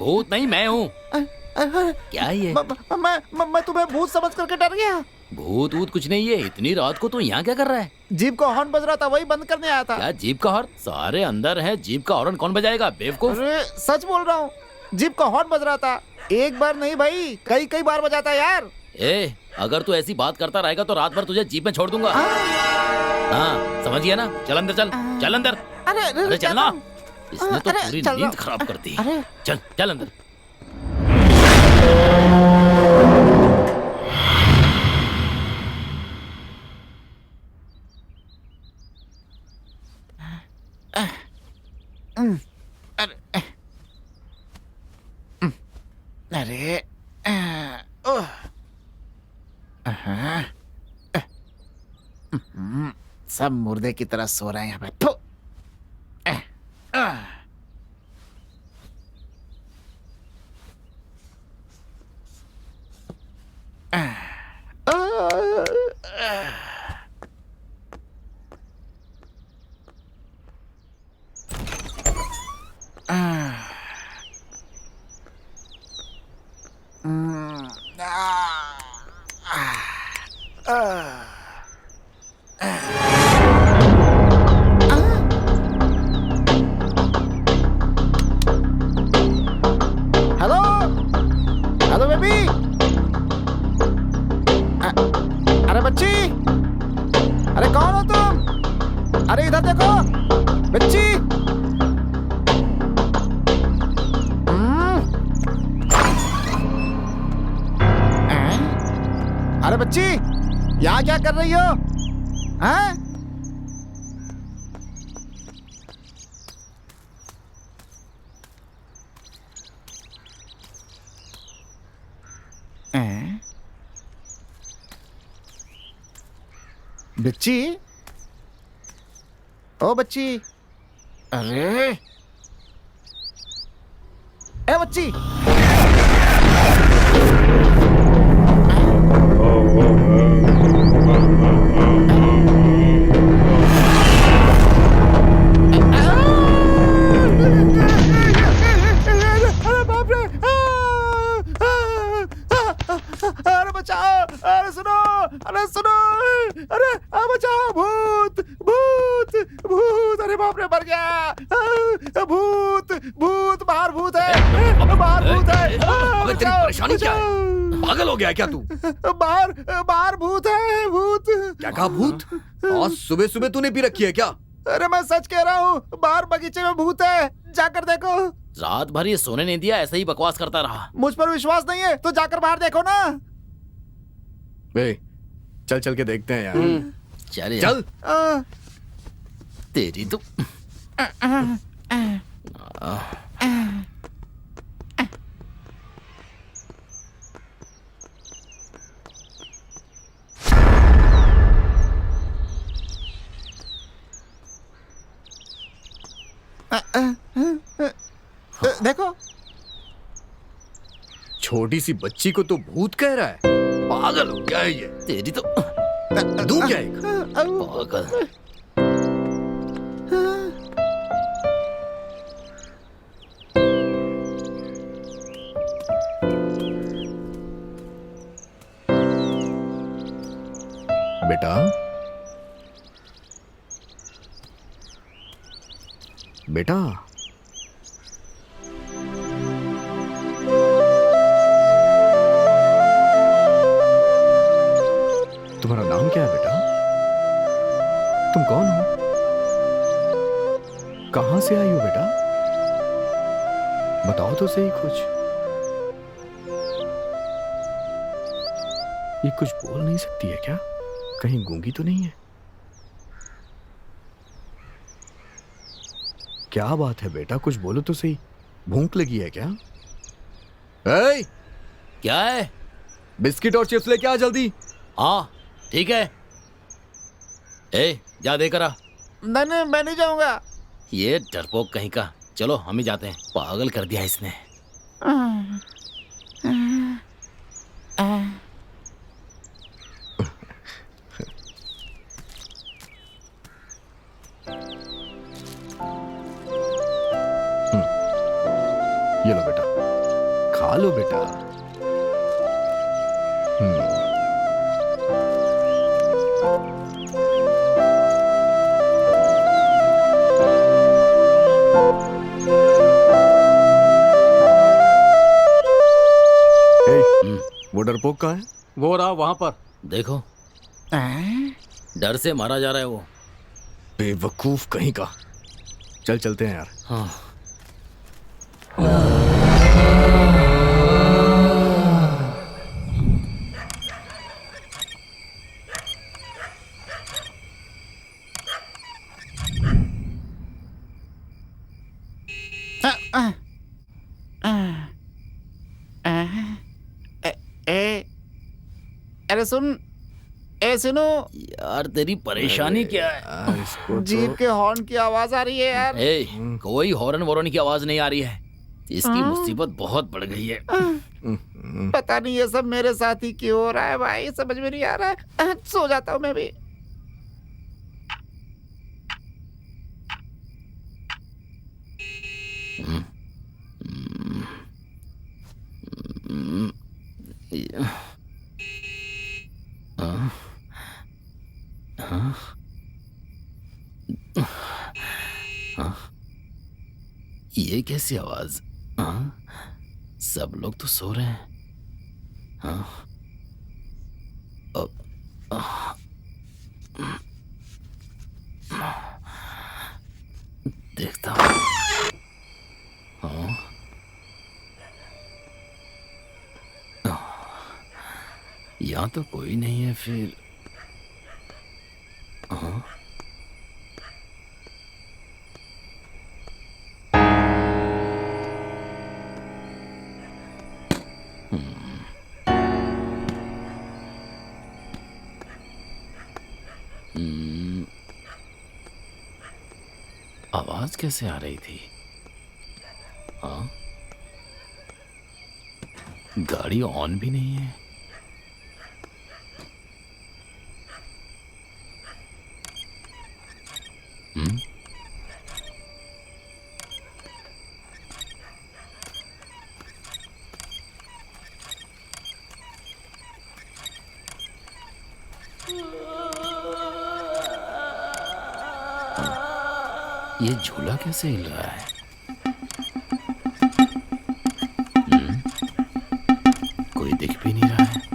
भूत नहीं मैं हूँ। क्या ये? मैं तुम्हें भूत समझ करके डर गया। भूत वूत कुछ नहीं है। इतनी रात को तू यहाँ क्या कर रहा है? जीप का हॉर्न बज रहा था, वही बंद करने आया था। क्या जीप का हॉर्न? सारे अंदर है, जीप का हॉर्न कौन बजाएगा बेवकूफ? अरे सच बोल रहा हूँ, जीप का हॉर्न बज रहा था। एक बार नहीं भाई, कई कई बार बजाता है यार। ए, अगर तू ऐसी बात करता रहेगा तो रात भर तुझे जीप में छोड़ दूंगा। हाँ समझ गया ना? चल अंदर चल, चल अंदर। अरे चल ना, इसने तो पूरी नींद खराब कर दी। चल चल अंदर। अरे सब मुर्दे की तरह सो रहे हैं यहाँ पे। थू। Hello hello baby. अरे बच्ची, अरे कौन हो तुम? अरे इधर देखो बच्ची। अरे बच्ची, यहाँ क्या कर रही हो? हैं? बच्ची, ओ बच्ची, अरे ए बच्ची। अरे बाप रे, अरे बचाओ, अरे सुनो, अरे सुनो, अरे बचाओ, भूत भूत भूत, अरे बाप रे मर गया। भूत भूत, बाहर भूत है, बाहर भूत है। अबे तेरी परेशानी क्या है? पागल हो गया क्या तू? बाहर बाहर भूत है, भूत। क्या कहा भूत? आज सुबह सुबह तूने पी रखी है क्या? अरे मैं सच कह रहा हूँ, बाहर बगीचे में भूत है, जाकर देखो। रात भर ये सोने नहीं दिया, ऐसे ही बकवास करता रहा। मुझ पर विश्वास नहीं है तो जाकर बाहर देखो ना। बे चल चल के देखते हैं यार। चल यार। आ, तेरी तो देखो। छोटी सी बच्ची को तो भूत कह रहा है। पागल हो गया है ये। तेरी तो दूं क्या एक? पागल। बेटा बेटा तुम्हारा नाम क्या है बेटा? तुम कौन हो? कहां से आई हो बेटा? बताओ तो सही कुछ। ये कुछ बोल नहीं सकती है क्या? कहीं गूंगी तो नहीं है? क्या बात है बेटा, कुछ बोलो तो सही। भूख लगी है क्या? ए, क्या है? बिस्किट और चिप्स लेके आ जल्दी। हाँ ठीक है। ए जा देकर आ। नहीं मैं नहीं जाऊंगा। ये डरपोक कहीं का। चलो हम ही जाते हैं। पागल कर दिया इसने। ये लो बेटा। चलो बेटा। वो डरपोक कहाँ है? वो रहा वहां पर। देखो, डर से मारा जा रहा है वो। बेवकूफ कहीं का। चल चलते हैं यार। हाँ। अरे सुन, ए सुनो, यार तेरी परेशानी क्या है? यार, इसको तो- जीप के हॉर्न की आवाज आ रही है यार। ए, कोई हॉर्न वॉर्न की आवाज नहीं आ रही है। इसकी मुसीबत बहुत बढ़ गई है। पता नहीं ये सब मेरे साथ ही क्यों हो रहा है भाई, समझ में नहीं आ रहा है। सो जाता हूँ मैं भी। ये कैसी आवाज? हाँ? सब लोग तो सो रहे हैं। हाँ? देखता हूँ। हाँ? यहाँ तो कोई नहीं है फिर। हाँ? आवाज कैसे आ रही थी? हाँ? गाड़ी ऑन भी नहीं है। ये झूला कैसे हिल रहा है? कोई दिख भी नहीं रहा है।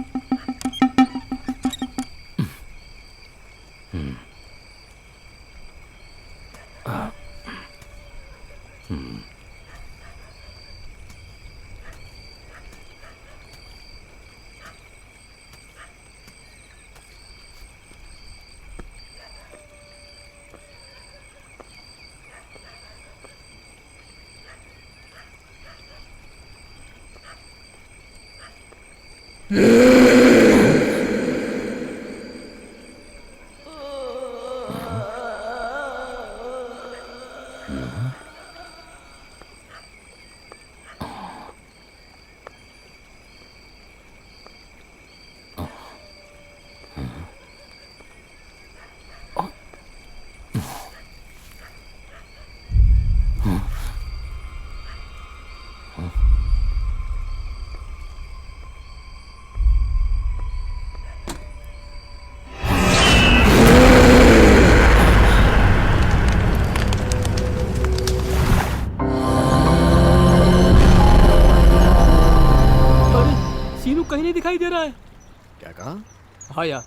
सीनू कहीं नहीं दिखाई दे रहा है। क्या कहा? हाँ यार,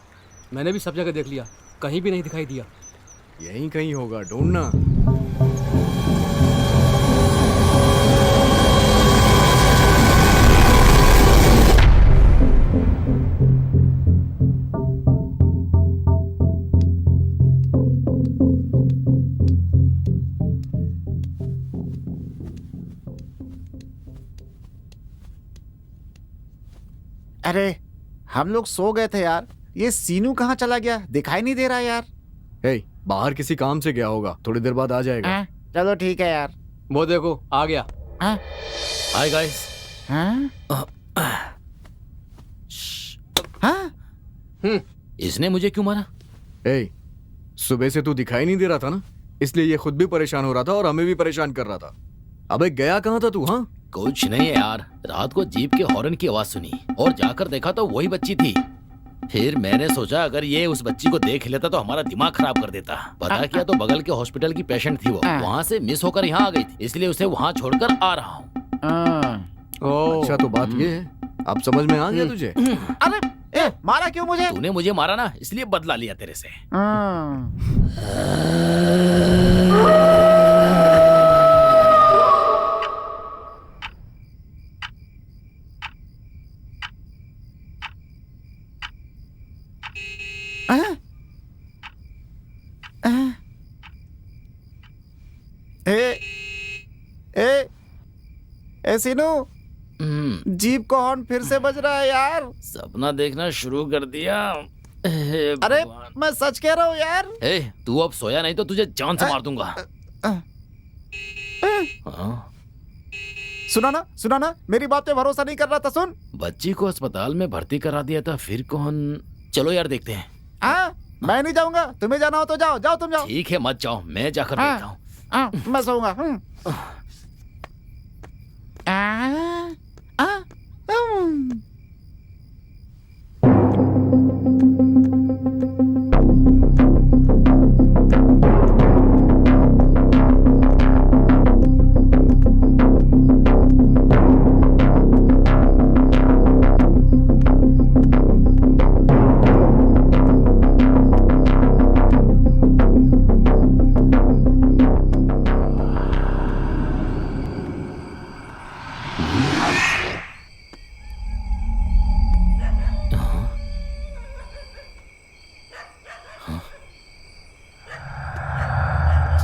मैंने भी सब जगह देख लिया, कहीं भी नहीं दिखाई दिया। यहीं कहीं होगा, ढूंढना। अरे हम लोग सो गए थे यार, ये सीनू कहाँ चला गया, दिखाई नहीं दे रहा यार। हे, बाहर किसी काम से गया होगा, थोड़ी देर बाद आ जाएगा। हाँ, चलो ठीक है यार। वो देखो आ गया। हाँ? Hi guys. हाँ? हाँ? इसने मुझे क्यों मारा? हे, सुबह से तू दिखाई नहीं दे रहा था ना, इसलिए ये खुद भी परेशान हो रहा था और हमें भी परेशान कर रहा था। अबे गया कहाँ था तू? हाँ, कुछ नहीं है यार, रात को जीप के हॉर्न की आवाज सुनी और जाकर देखा तो वही बच्ची थी। फिर मैंने सोचा अगर ये उस बच्ची को देख लेता तो हमारा दिमाग खराब कर देता। पता किया तो बगल के हॉस्पिटल की पेशेंट थी वो, वहाँ से मिस होकर यहाँ आ गई थी, इसलिए उसे वहाँ छोड़कर आ रहा हूँ। अच्छा तो बात ये है, अब समझ में आ गया तुझे? अरे ए, मारा क्यों मुझे? तूने मुझे मारा ना, इसलिए बदला लिया तेरे से। ए सीनू, जीप का हॉर्न फिर से बज रहा है यार। सपना देखना शुरू कर दिया। अरे मैं सच कह रहा हूँ यार। तू अब सोया नहीं तो तुझे जान से मार दूंगा। सुना ना, मेरी बात पे भरोसा नहीं कर रहा था। सुन, बच्ची को अस्पताल में भर्ती करा दिया था, फिर कौन? चलो यार देखते हैं। मैं नहीं जाऊंगा, तुम्हें जाना हो तो जाओ, जाओ तुम जाओ। ठीक है मत जाओ, मैं जाकर देखता हूँ। मैं सोऊंगा।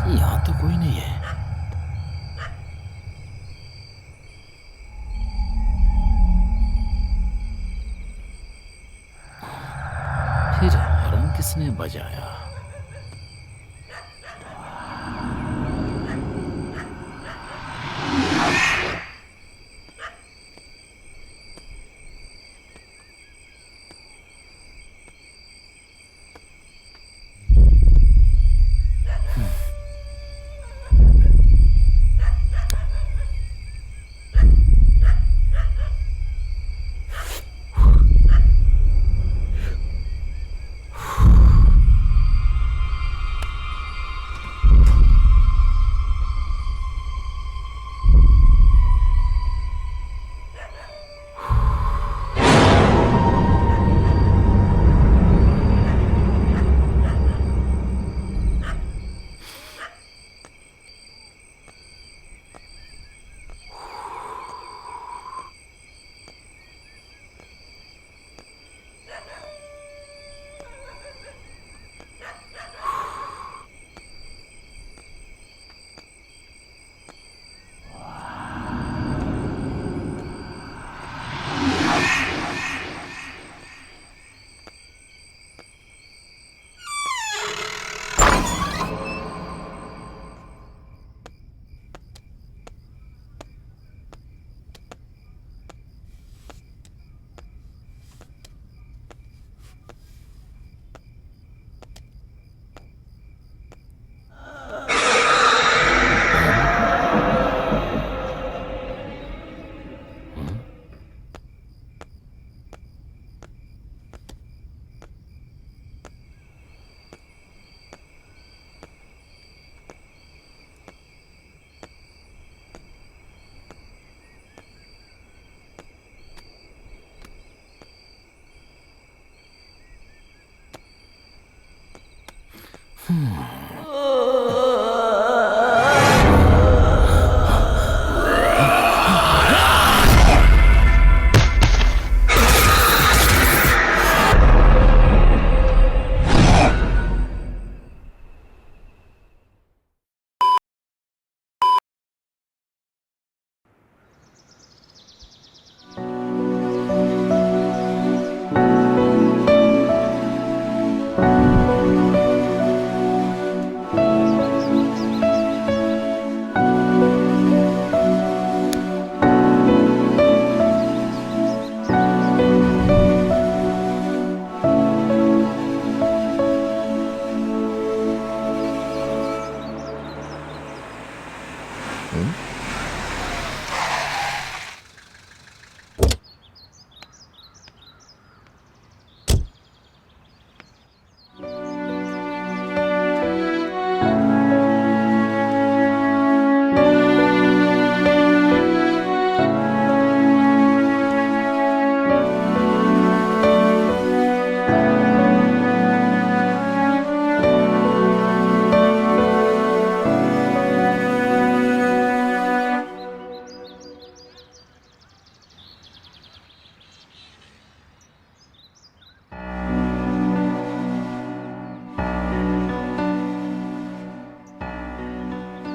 यहाँ तो कोई नहीं है। फिर हॉर्न किसने बजाया?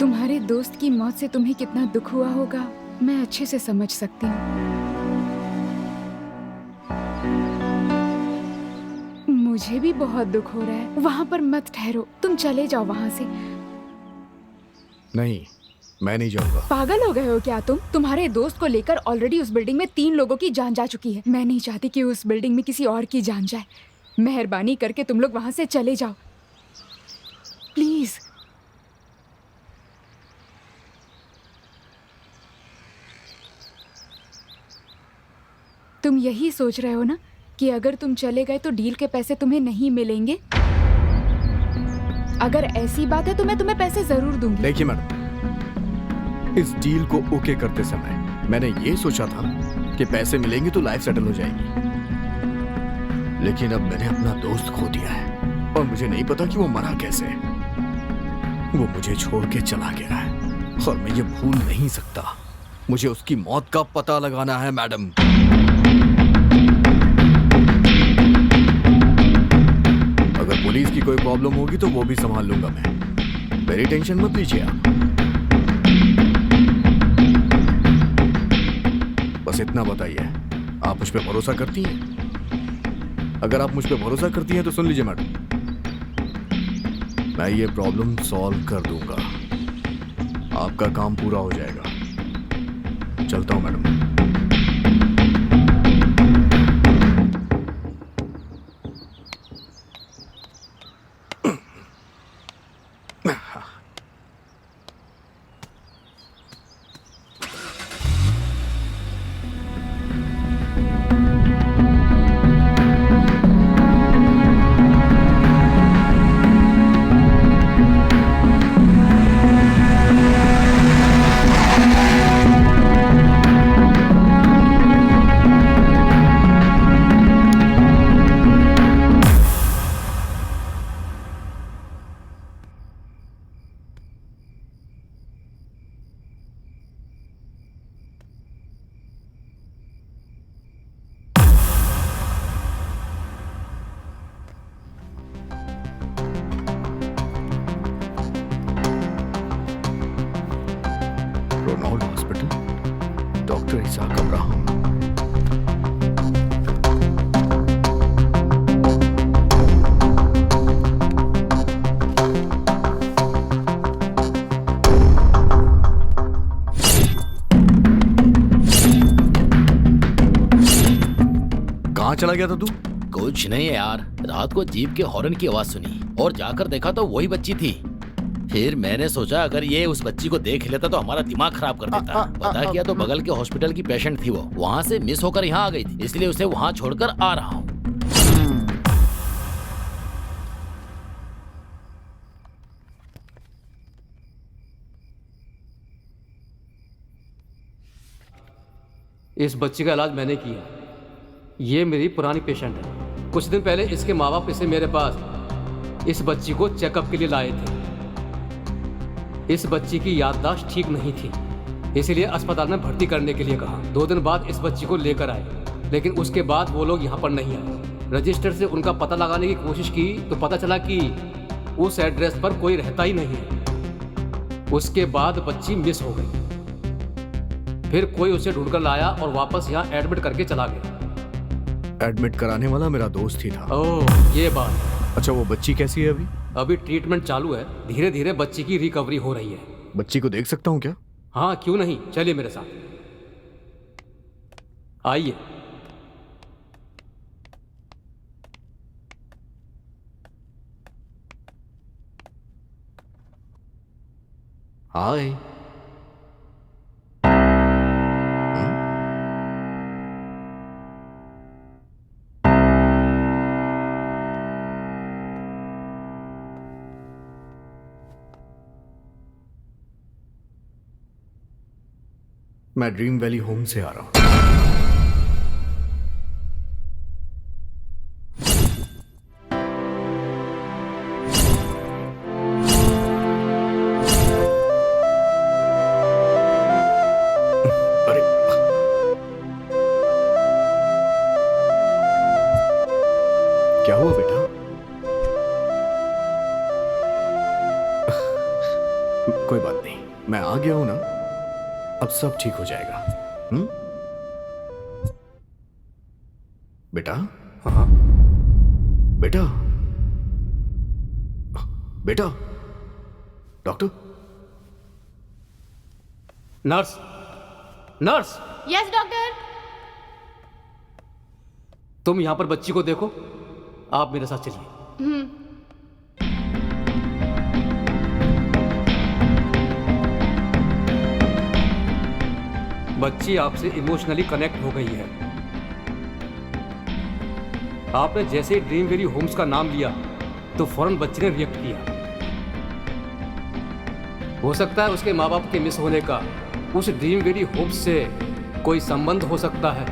तुम्हारे दोस्त की मौत से तुम्हें कितना दुख हुआ होगा मैं अच्छे से समझ सकती हूँ। मुझे भी बहुत दुख हो रहा है। वहाँ पर मत ठहरो, तुम चले जाओ वहाँ से। नहीं, मैं नहीं जाऊंगा। पागल हो गए हो क्या तुम? तुम्हारे दोस्त को लेकर ऑलरेडी उस बिल्डिंग में 3 लोगों की जान जा चुकी है। मैं नहीं चाहती कि उस बिल्डिंग में किसी और की जान जाए। मेहरबानी करके तुम लोग वहाँ से चले जाओ प्लीज। तुम यही सोच रहे हो ना कि अगर तुम चले गए तो डील के पैसे तुम्हें नहीं मिलेंगे? अगर ऐसी बात है तो मैं तुम्हें पैसे जरूर दूंगी। देखिए मैडम, इस डील को ओके करते समय मैंने ये सोचा था कि पैसे मिलेंगे तो लाइफ सेटल हो जाएगी, लेकिन अब मैंने अपना दोस्त खो दिया है और मुझे नहीं पता कि वो मरा कैसे। वो मुझे छोड़ के चला गया है और मैं ये भूल नहीं सकता। मुझे उसकी मौत का पता लगाना है मैडम। अगर पुलिस की कोई प्रॉब्लम होगी तो वो भी संभाल लूंगा मैं। मेरी टेंशन मत लीजिए आप। बस इतना बताइए, आप मुझ पे भरोसा करती हैं? अगर आप मुझ पे भरोसा करती हैं तो सुन लीजिए मैडम, मैं ये प्रॉब्लम सॉल्व कर दूंगा। आपका काम पूरा हो जाएगा। चलता हूं madam. Ronald hospital, doctor Isaac Abraham. कहाँ चला गया था तू? कुछ नहीं है यार, रात को जीप के हॉर्न की आवाज सुनी और जाकर देखा तो वही बच्ची थी। फिर मैंने सोचा अगर ये उस बच्ची को देख लेता तो हमारा दिमाग खराब कर देता। पता किया तो बगल के हॉस्पिटल की पेशेंट थी, वो वहाँ से मिस होकर यहाँ आ गई थी, इसलिए उसे वहाँ छोड़कर आ रहा हूँ। इस बच्ची का इलाज मैंने किया। ये मेरी पुरानी पेशेंट है। कुछ दिन पहले इसके माँ बाप इसे मेरे पास इस बच्ची को चेकअप के लिए लाए थे। इस बच्ची की याददाश्त ठीक नहीं थी, इसीलिए अस्पताल में भर्ती करने के लिए कहा। 2 दिन बाद इस बच्ची को लेकर आए, लेकिन उसके बाद वो लोग यहाँ पर नहीं आए। रजिस्टर से उनका पता लगाने की कोशिश की तो पता चला कि उस एड्रेस पर कोई रहता ही नहीं है। उसके बाद बच्ची मिस हो गई। फिर कोई उसे ढूंढकर लाया और वापस यहाँ एडमिट करके चला गया। एडमिट कराने वाला मेरा दोस्त ही था। ओह, ये बात। अच्छा, वो बच्ची कैसी है अभी? अभी ट्रीटमेंट चालू है, धीरे धीरे बच्ची की रिकवरी हो रही है। बच्ची को देख सकता हूँ क्या? हाँ, क्यों नहीं, चलिए मेरे साथ, आइए। हाय। मैं ड्रीम वैली होम से आ रहा हूं। अरे, क्या हुआ बेटा? कोई बात नहीं। मैं आ गया हूं ना, अब सब ठीक हो जाएगा। बेटा, हाँ बेटा, बेटा, doctor. Nurse, nurse, yes doctor. तुम यहां पर बच्ची को देखो, आप मेरे साथ चलिए। बच्ची आपसे इमोशनली कनेक्ट हो गई है। आपने जैसे ही ड्रीम वेरी होम्स का नाम लिया तो फौरन बच्ची ने रिएक्ट किया। हो सकता है उसके माँ बाप के मिस होने का उस ड्रीम वेरी होम्स से कोई संबंध हो सकता है।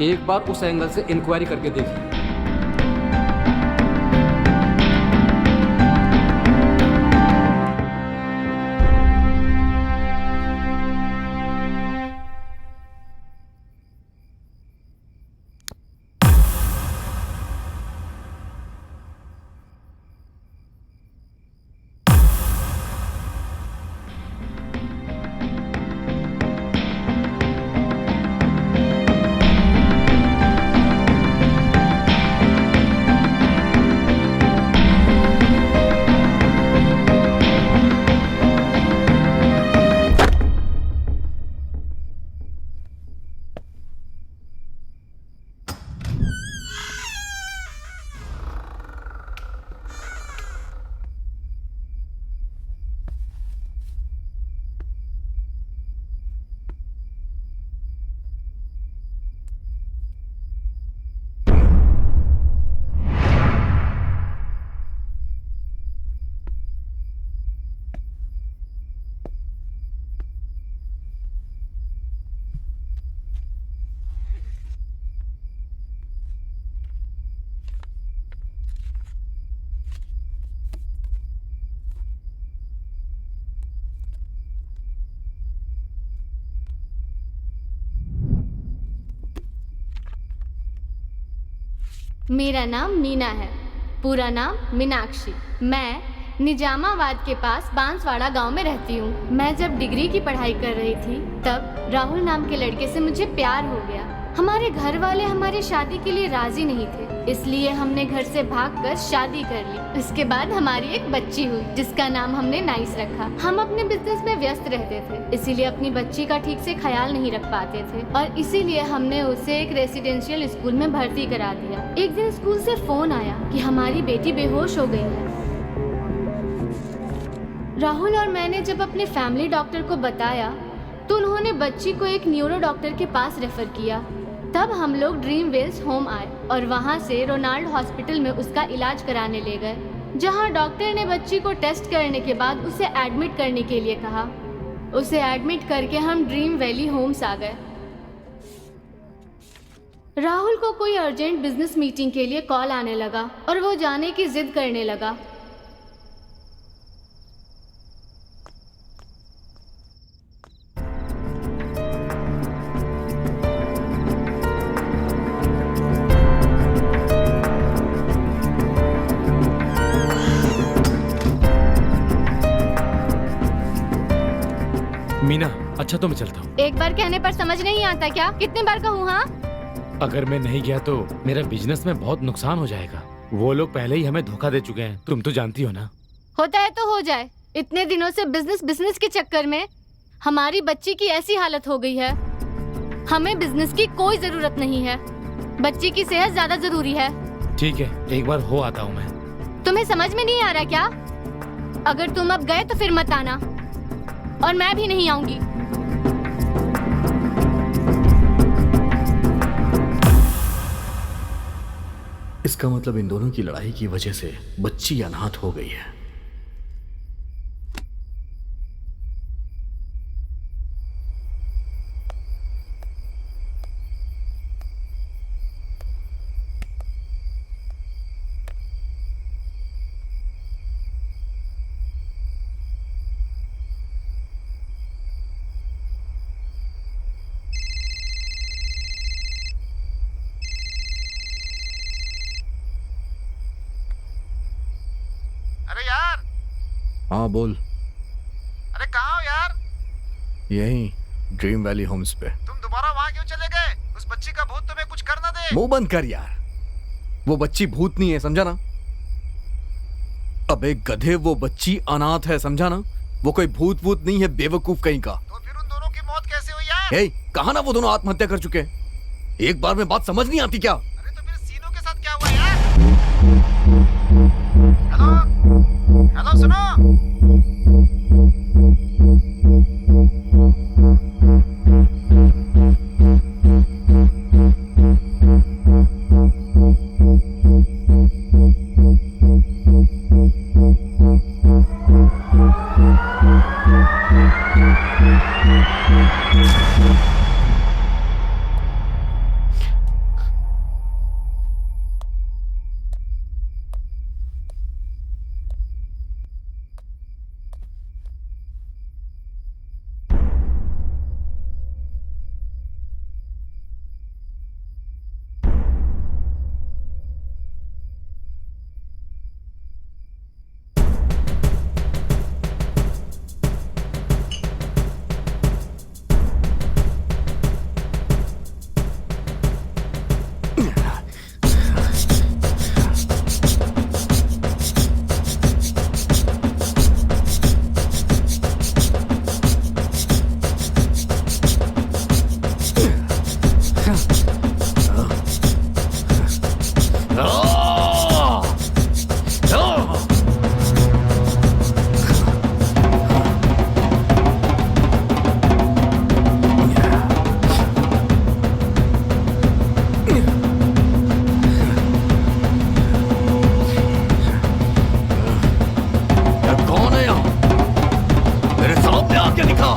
एक बार उस एंगल से इंक्वायरी करके देखिए। मेरा नाम मीना है, पूरा नाम मीनाक्षी। मैं निजामाबाद के पास बांसवाड़ा गांव में रहती हूँ। मैं जब डिग्री की पढ़ाई कर रही थी तब राहुल नाम के लड़के से मुझे प्यार हो गया। हमारे घर वाले हमारी शादी के लिए राजी नहीं थे, इसलिए हमने घर से भागकर शादी कर ली। उसके बाद हमारी एक बच्ची हुई जिसका नाम हमने नाइस रखा। हम अपने बिजनेस में व्यस्त रहते थे, इसीलिए अपनी बच्ची का ठीक से ख्याल नहीं रख पाते थे और इसीलिए हमने उसे एक रेसिडेंशियल स्कूल में भर्ती करा दिया। एक दिन स्कूल से फोन आया कि हमारी बेटी बेहोश हो गई है। राहुल और मैंने जब अपने फैमिली डॉक्टर को बताया तो उन्होंने बच्ची को एक न्यूरो डॉक्टर के पास रेफर किया। तब हम लोग ड्रीम वेल्स होम आए और वहाँ से रोनाल्ड हॉस्पिटल में उसका इलाज कराने ले गए, जहाँ डॉक्टर ने बच्ची को टेस्ट करने के बाद उसे एडमिट करने के लिए कहा। उसे एडमिट करके हम ड्रीम वैली होम्स आ गए। राहुल को कोई अर्जेंट बिजनेस मीटिंग के लिए कॉल आने लगा और वो जाने की जिद करने लगा। मीना, अच्छा तो मैं चलता हूँ। एक बार कहने पर समझ नहीं आता क्या? कितने बार कहूँ? हाँ, अगर मैं नहीं गया तो मेरा बिजनेस में बहुत नुकसान हो जाएगा। वो लोग पहले ही हमें धोखा दे चुके हैं, तुम तो जानती हो ना। होता है तो हो जाए। इतने दिनों से बिजनेस के चक्कर में हमारी बच्ची की ऐसी हालत हो गई है। हमें बिजनेस की कोई जरूरत नहीं है, बच्ची की सेहत ज्यादा जरूरी है। ठीक है, एक बार हो आता हूँ मैं। तुम्हें समझ में नहीं आ रहा क्या? अगर तुम अब गए तो फिर मत आना और मैं भी नहीं आऊंगी। इसका मतलब इन दोनों की लड़ाई की वजह से बच्ची अनाथ हो गई है। अरे यार, हाँ बोल। अरे कहाँ हो यार? यही ड्रीम वैली होम्स पे। तुम दोबारा वहाँ क्यों चले गए? उस बच्ची का भूत तुम्हें कुछ कर ना दे। मुंह बंद कर यार, वो बच्ची भूत नहीं है, समझा ना? अबे गधे, वो बच्ची अनाथ है, समझा ना? वो कोई भूत वूत नहीं है, बेवकूफ कहीं का। तो फिर उन दोनों की मौत कैसे हुई यार? हे, कहा ना वो दोनों आत्महत्या कर चुके हैं। एक बार में बात समझ नहीं आती क्या? अरे तो फिर सीनू के साथ क्या हुआ यार? हेलो हेलो, सुनो। कौन है यहाँ? मेरे सामने आके दिखा।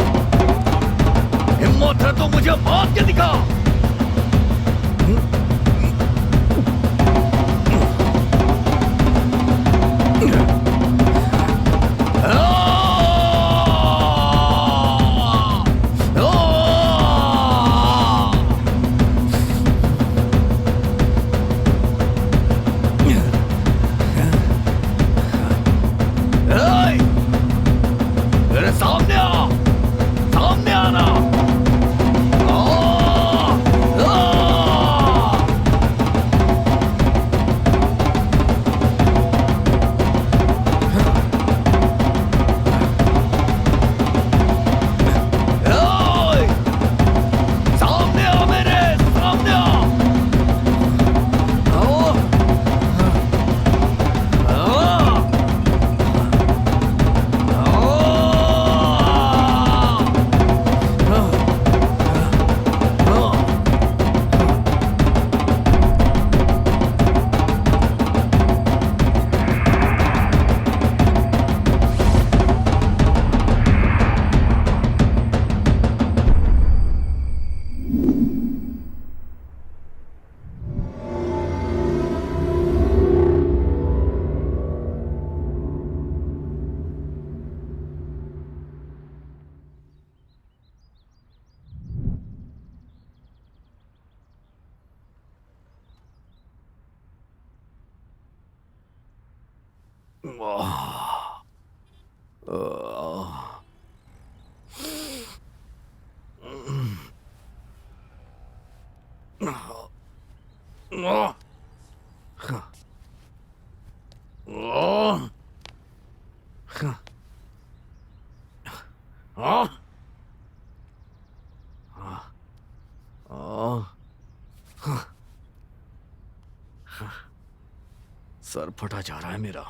हिम्मत है तो मुझे मार के दिखा। मेरे सामने आ, सामने आना। सामने आ, मेरे सामने आ। सर फटा जा रहा है मेरा।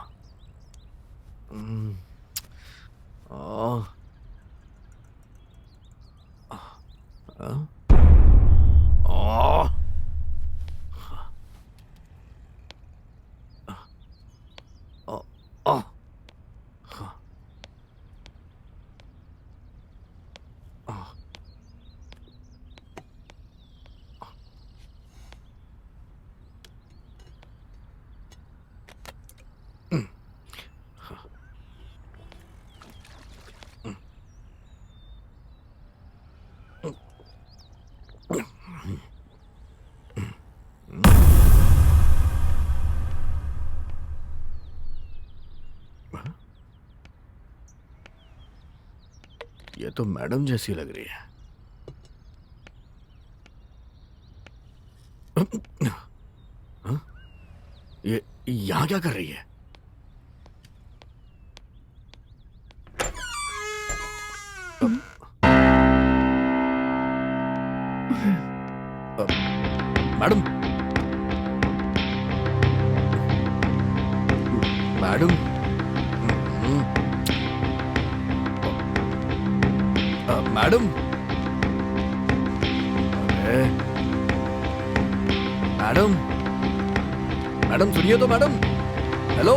ये तो मैडम जैसी लग रही है। हाँ? ये यहाँ क्या कर रही है? मैडम, मैडम, मैडम, अरे मैडम, मैडम सुनिए तो मैडम, हेलो।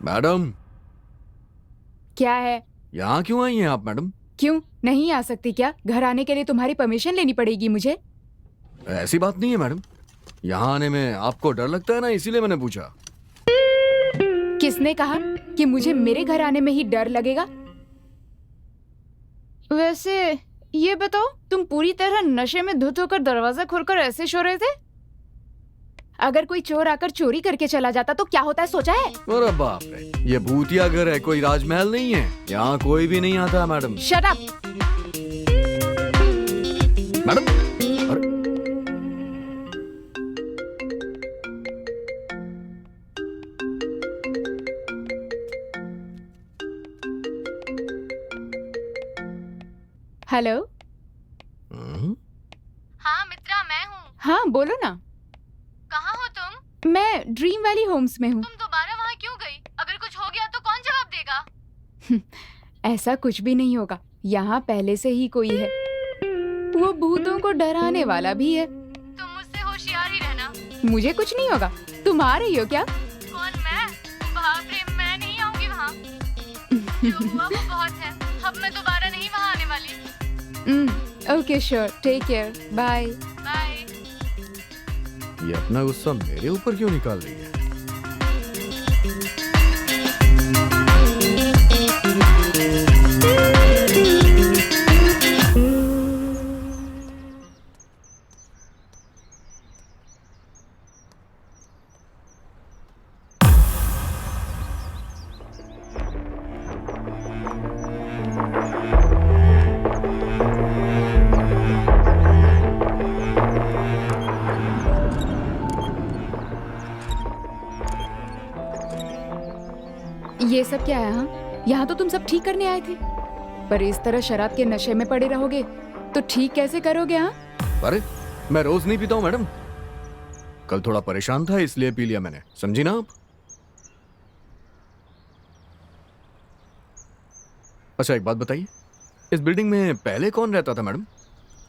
मैडम, क्या है? यहाँ क्यों आई हैं आप मैडम? क्यों नहीं आ सकती क्या? घर आने के लिए तुम्हारी परमिशन लेनी पड़ेगी मुझे। ऐसी बात नहीं है मैडम, यहाँ आने में आपको डर लगता है ना, इसीलिए मैंने पूछा। किसने कहा कि मुझे मेरे घर आने में ही डर लगेगा? वैसे ये बताओ, तुम पूरी तरह नशे में धुत होकर दरवाजा खोलकर ऐसे सो रहे थे? अगर कोई चोर आकर चोरी करके चला जाता तो क्या होता है, सोचा है? अरे बाप रे, ये भूतिया घर है, कोई राजमहल नहीं है। यहाँ कोई भी नहीं आता मैडम। Shut up! मैडम, अरे हेलो। हाँ मित्रा, मैं हूँ। हाँ बोलो ना। कहाँ हो तुम? मैं ड्रीम वैली होम्स में हूँ। तुम दोबारा वहाँ क्यों गई? अगर कुछ हो गया तो कौन जवाब देगा? ऐसा कुछ भी नहीं होगा, यहाँ पहले से ही कोई है। वो भूतों को डराने वाला भी है। तुम मुझसे होशियार ही रहना। मुझे कुछ नहीं होगा। तुम आ रही हो क्या? कौन, मैं? बाप रे, मैं नहीं आऊंगी वहाँ। जो हुआ वो बहुत है, अब मैं दोबारा नहीं वहाँ आने वाली। Okay sure, take care, bye. Bye. ये अपना गुस्सा मेरे ऊपर क्यों निकाल रही है? ये सब क्या है? हाँ, यहाँ तो तुम सब ठीक करने आए थे, पर इस तरह शराब के नशे में पड़े रहोगे तो ठीक कैसे करोगे? हाँ, अरे मैं रोज नहीं पीता हूँ मैडम, कल थोड़ा परेशान था इसलिए पी लिया मैंने, समझी ना आप? अच्छा एक बात बताइए, इस बिल्डिंग में पहले कौन रहता था मैडम,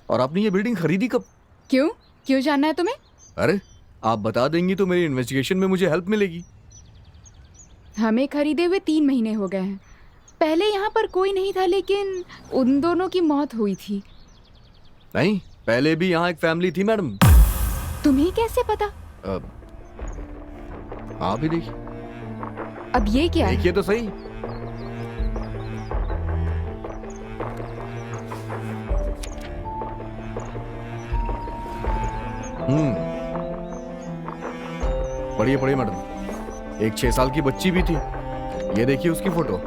और आपने ये बिल्डिंग खरीदी कब? क्यों क्यों जानना है तुम्हें? अरे आप बता देंगी तो मेरी इन्वेस्टिगेशन में मुझे हेल्प मिलेगी। हमें खरीदे हुए 3 महीने हो गए हैं। पहले यहाँ पर कोई नहीं था, लेकिन उन दोनों की मौत हुई थी। नहीं, पहले भी यहाँ एक फैमिली थी मैडम। तुम्हें कैसे पता? आप ही देखिए। अब ये क्या है? देखिए तो सही। पढ़िए पढ़िए मैडम, एक 6 साल की बच्ची भी थी, ये देखिए उसकी फोटो।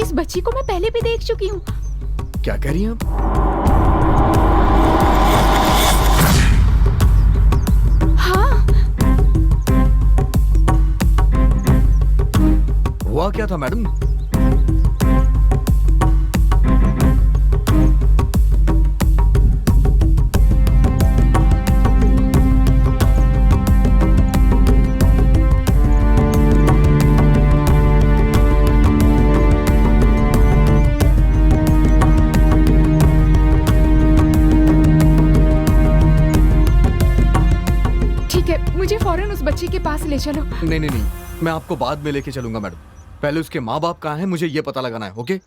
इस बच्ची को मैं पहले भी देख चुकी हूँ। क्या कह रही हैं आप? हाँ, हुआ क्या था मैडम? मुझे फौरन उस बच्ची के पास ले चलो। नहीं नहीं नहीं, मैं आपको बाद में लेके चलूंगा मैडम, पहले उसके माँ बाप कहाँ हैं मुझे ये पता लगाना है। ओके?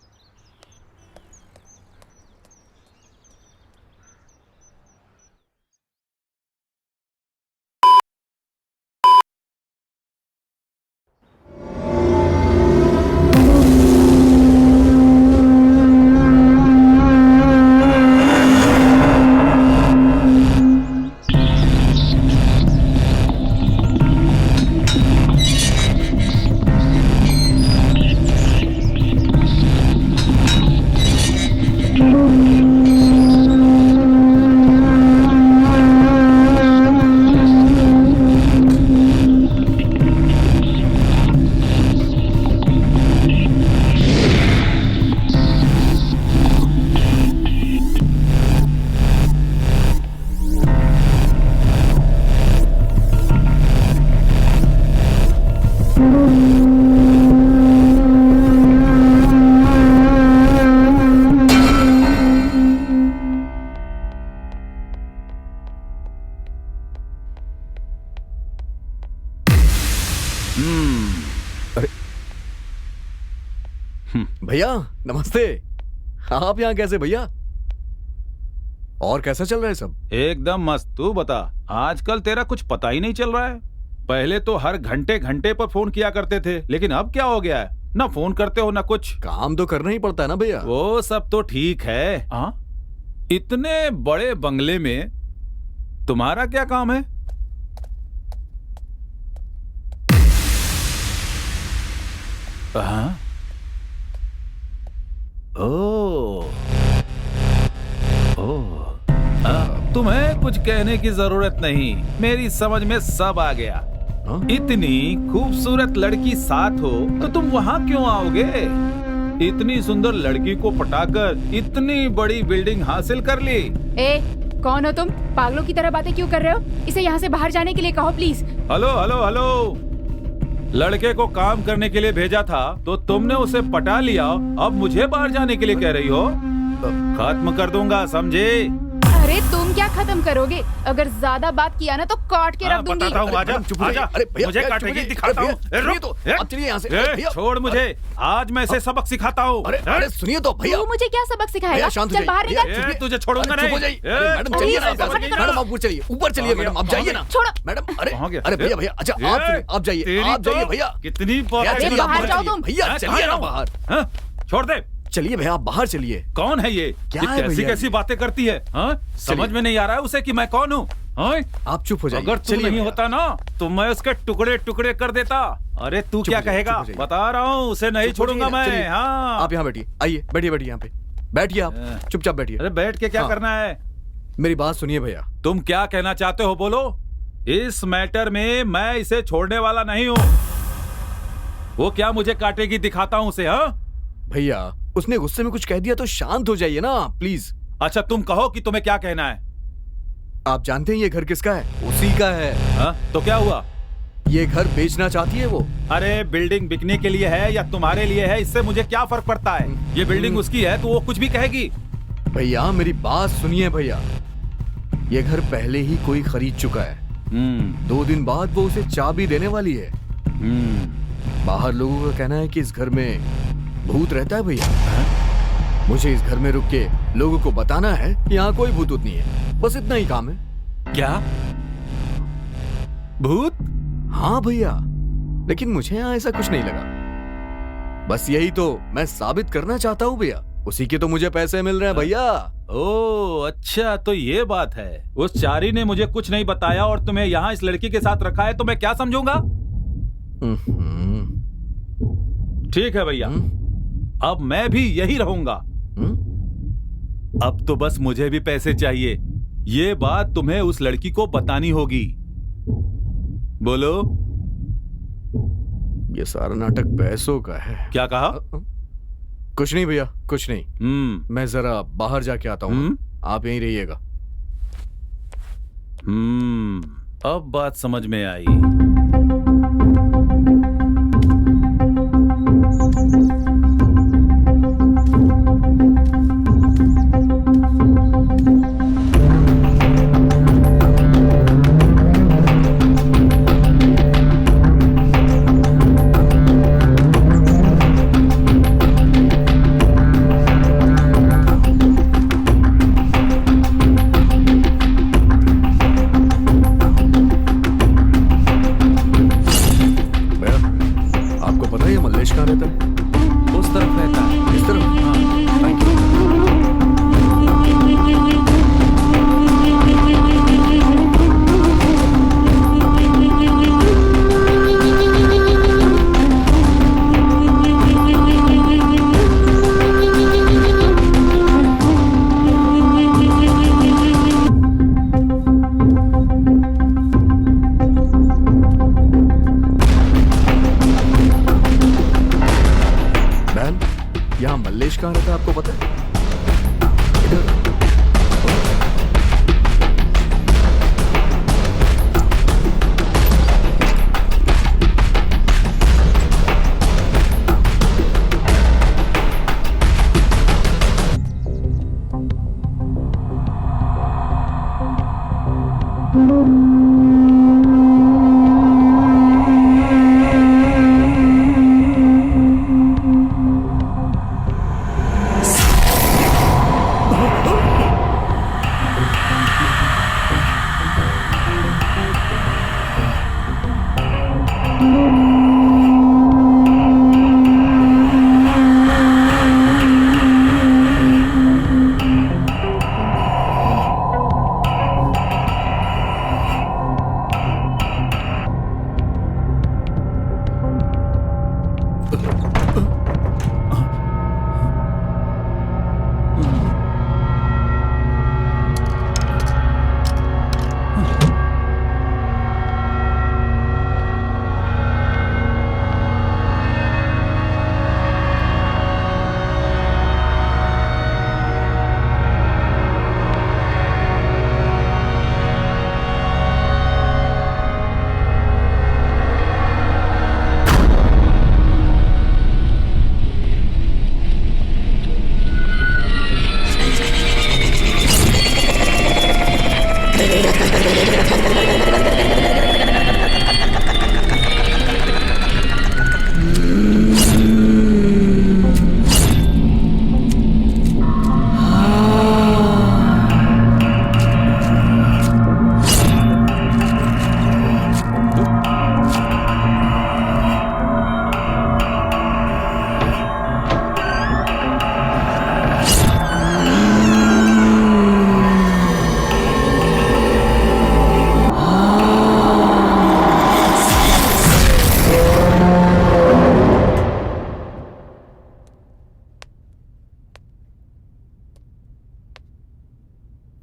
भैया नमस्ते। आप यहाँ कैसे भैया? और कैसा चल रहा है सब? एकदम मस्त। तू बता, आजकल तेरा कुछ पता ही नहीं चल रहा है। पहले तो हर घंटे घंटे पर फोन किया करते थे, लेकिन अब क्या हो गया है? ना फोन करते हो ना कुछ। काम तो करना ही पड़ता है ना भैया। वो सब तो ठीक है। हाँ, इतने बड़े बंगले में तुम्हारा क्या काम है? हाँ? तुम्हें कुछ कहने की जरूरत नहीं, मेरी समझ में सब आ गया। इतनी खूबसूरत लड़की साथ हो तो तुम वहाँ क्यों आओगे? इतनी सुंदर लड़की को पटाकर इतनी बड़ी बिल्डिंग हासिल कर ली। कौन हो तुम? पागलों की तरह बातें क्यों कर रहे हो? इसे यहाँ से बाहर जाने के लिए कहो प्लीज। हेलो हेलो हेलो, लड़के को काम करने के लिए भेजा था तो तुमने उसे पटा लिया, अब मुझे बाहर जाने के लिए कह रही हो? खत्म कर दूंगा, समझे? अरे तुम क्या खत्म करोगे? अगर ज्यादा बात किया ना तो काट के रख दूंगी। बताता हूँ, आजा, आजा। अरे भैया, मुझे चुप काटेगी, रहिए। दिखाता हूँ। सुनिए तो, आप चलिए यहाँ से। भैया, छोड़ मुझे, आज मैं इसे सबक सिखाता हूँ। अरे सुनिए तो भैया। तू मुझे क्या सबक सिखाएगा? भैया, शांत हो चल बाहर जाइए। निकल। तुझे छोड़ूंगा चुप हो नहीं। जाइए। मैडम चलिए ना, मैडम आप ऊपर चलिए, ऊपर चलिए मैडम, आप जाइए ना। छोड़ो। मैडम कहाँ गया? अरे भैया भैया, अच्छा आप सुनिए, आप जाइए, आप जाइए भैया। कितनी भैया, बात चलिए, आप बाहर बाहर जाओ चलिए। तुम। भैया चलिए ना बाहर। छोड़ दे। चलिए भैया, आप बाहर चलिए। कौन है ये? क्या ये है कैसी भैया? कैसी बातें करती है? समझ में नहीं आ रहा है उसे कि मैं कौन हूँ? आप चुप हो जाइए। अगर तू चलिए नहीं भैया। होता ना तो मैं उसके टुकड़े टुकड़े कर देता। अरे तू क्या हो जाइए, कहेगा? चुप हो जाइए। बता रहा हूँ, उसे नहीं चुप हो छोड़ूंगा जाइए ना, चलिए। मैं। हाँ, आप यहाँ बैठिए, आइए बैठिए बैठिए यहाँ पे बैठिए। आप चुपचाप बैठिए। अरे बैठ के क्या हाँ। करना है? मेरी बात सुनिए भैया। तुम क्या कहना चाहते हो, बोलो। इस मैटर में मैं इसे छोड़ने वाला नहीं हूँ। वो क्या मुझे काटेगी, दिखाता हूँ उसे। हाँ भैया, उसने गुस्से में कुछ कह दिया तो शांत हो जाइए ना प्लीज। अच्छा तुम कहो कि तुम्हें क्या कहना है। आप जानते हैं ये घर किसका है? उसी का है। हाँ? तो क्या हुआ? ये घर बेचना चाहती है वो। अरे बिल्डिंग बिकने के लिए है या तुम्हारे लिए है, इससे मुझे क्या फर्क पड़ता है? ये बिल्डिंग उसकी है तो वो कुछ भी कहेगी। भैया मेरी बात सुनिए भैया, ये घर पहले ही कोई खरीद चुका है। 2 दिन बाद वो उसे चाबी देने वाली है। बाहर लोगों का कहना है कि इस घर में भूत रहता है भैया। मुझे इस घर में रुक के लोगों को बताना है कि यहाँ कोई भूत नहीं है, बस इतना ही काम है। क्या भूत? हाँ भैया, लेकिन मुझे यहाँ ऐसा कुछ नहीं लगा। बस यही तो मैं साबित करना चाहता हूँ भैया, उसी के तो मुझे पैसे मिल रहे हैं भैया। ओ अच्छा, तो ये बात है। उस चारी ने मुझे कुछ नहीं बताया और तुम्हें यहाँ इस लड़की के साथ रखा है, तो मैं क्या समझूंगा? ठीक है भैया, अब मैं भी यही रहूंगा। अब तो बस मुझे भी पैसे चाहिए। ये बात तुम्हें उस लड़की को बतानी होगी। बोलो। ये सारा नाटक पैसों का है। क्या कहा? कुछ नहीं भैया, कुछ नहीं। मैं जरा बाहर जाके आता हूँ, आप यहीं रहिएगा। अब बात समझ में आई। यहाँ मल्लेश कहाँ रहता है आपको पता है? इधर।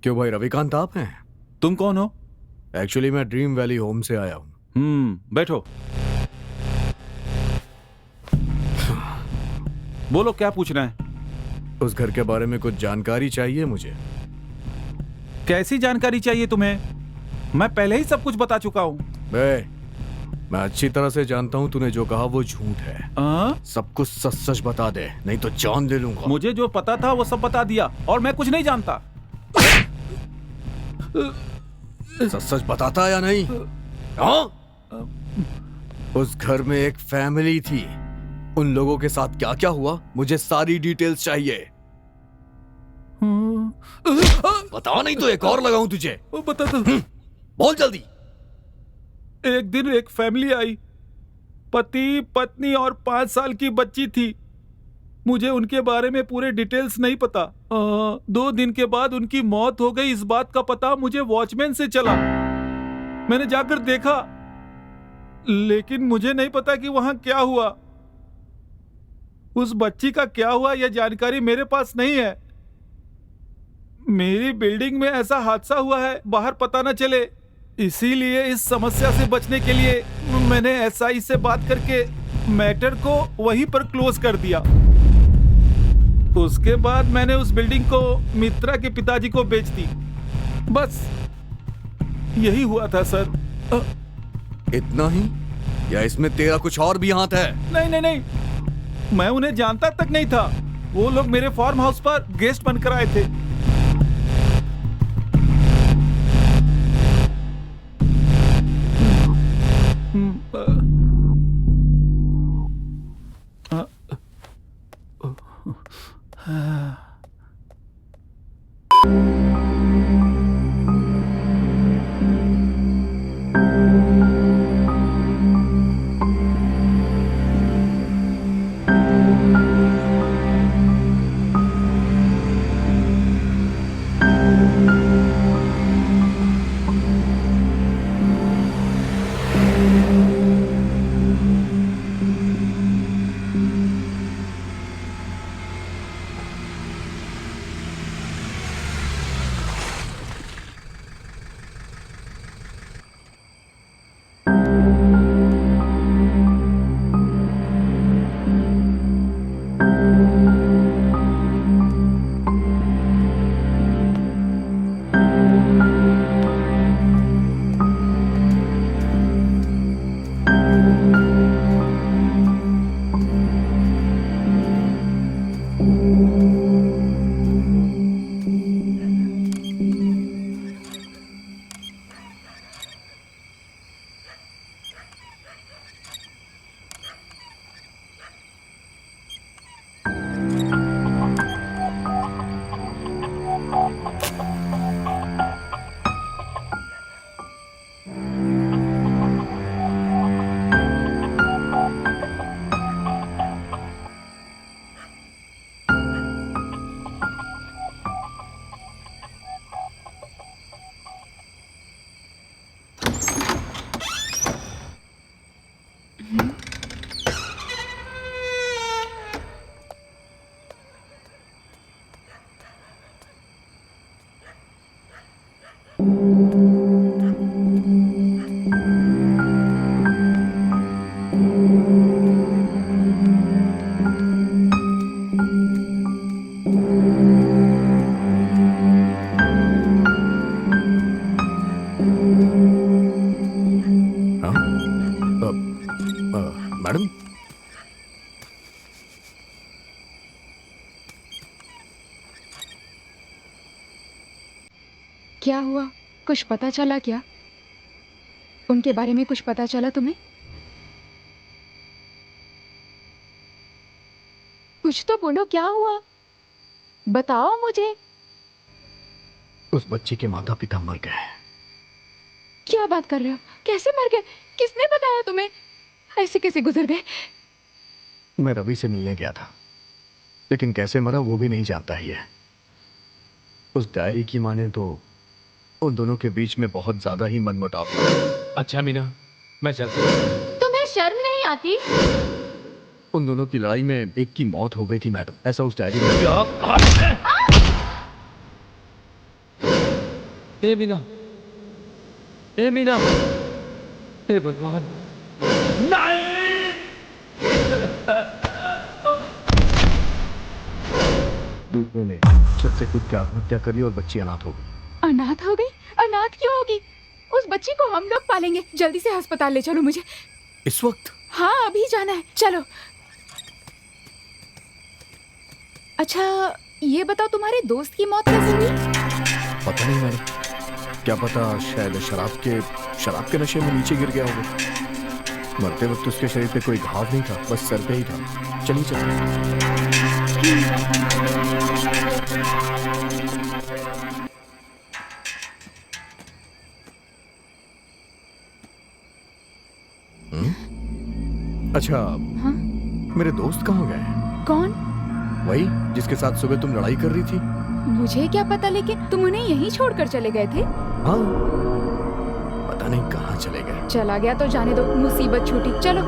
क्यों भाई, रविकांत आप हैं? तुम कौन हो? एक्चुअली मैं ड्रीम वैली होम से आया हूँ। बैठो। बोलो क्या पूछना है? उस घर के बारे में कुछ जानकारी चाहिए मुझे। कैसी जानकारी चाहिए तुम्हें? मैं पहले ही सब कुछ बता चुका हूँ। मैं अच्छी तरह से जानता हूँ तूने जो कहा वो झूठ है। सब कुछ सच सच बता दे, नहीं तो जान ले लूंगा। मुझे जो पता था वो सब बता दिया और मैं कुछ नहीं जानता। सच सच बताता या नहीं? हाँ? उस घर में एक फैमिली थी, उन लोगों के साथ क्या क्या हुआ मुझे सारी डिटेल्स चाहिए। बताओ नहीं तो एक और लगाऊं तुझे। बता दो। बोल जल्दी। एक दिन एक फैमिली आई, पति पत्नी और 5 साल की बच्ची थी। मुझे उनके बारे में पूरे डिटेल्स नहीं पता। 2 दिन के बाद उनकी मौत हो गई, इस बात का पता मुझे वॉचमैन से चला। मैंने जाकर देखा, लेकिन मुझे नहीं पता कि वहां क्या हुआ। उस बच्ची का क्या हुआ यह जानकारी मेरे पास नहीं है। मेरी बिल्डिंग में ऐसा हादसा हुआ है, बाहर पता न चले, इसीलिए इस समस्या से बचने के लिए मैंने एसआई से बात करके मैटर को वहीं पर क्लोज कर दिया। उसके बाद मैंने उस बिल्डिंग को मित्रा के पिताजी को बेच दी। बस यही हुआ था सर। इतना ही या इसमें तेरा कुछ और भी हाथ है? नहीं नहीं नहीं, मैं उन्हें जानता तक नहीं था। वो लोग मेरे फार्म हाउस पर गेस्ट बनकर आए थे। क्या हुआ? कुछ पता चला क्या? उनके बारे में कुछ पता चला तुम्हें? कुछ तो बोलो, क्या हुआ? बताओ मुझे। उस बच्ची के माता पिता मर गए। क्या बात कर रहे हो? कैसे मर गए? किसने बताया तुम्हें? ऐसे कैसे गुजर गए? मैं रवि से मिलने गया था, लेकिन कैसे मरा वो भी नहीं जानता ही है। उस डायरी की माने तो उन दोनों के बीच में बहुत ज्यादा ही मनमुटाव था। अच्छा मीना, मैं चलता हूँ। तुम्हें शर्म नहीं आती? उन दोनों की लड़ाई में एक की मौत हो गई थी मैडम, ऐसा उस डायरी में। ए मीना, ए मीना, हे भगवान। दूसरों ने छत से कूद के आत्महत्या कर ली और बच्ची अनाथ हो गई। अनाथ हो गई? अनाथ क्यों होगी? उस बच्ची को हम लोग पालेंगे। जल्दी से अस्पताल ले चलो मुझे। इस वक्त? हाँ, अभी जाना है, चलो। अच्छा, ये बताओ तुम्हारे दोस्त की मौत कैसे हुई? पता नहीं मैडम, क्या पता शायद शराब के नशे में नीचे गिर गया होगा। मरते वक्त उसके शरीर पे कोई घाव नहीं था, बस सर पे ही था। चलिए चलिए। अच्छा, हाँ? मेरे दोस्त कहाँ गए? कौन? वही जिसके साथ सुबह तुम लड़ाई कर रही थी। मुझे क्या पता, लेकिन तुम उन्हें यहीं छोड़कर चले गए थे। हाँ, पता नहीं कहाँ चले गए। चला गया तो जाने दो, मुसीबत छूटी। चलो।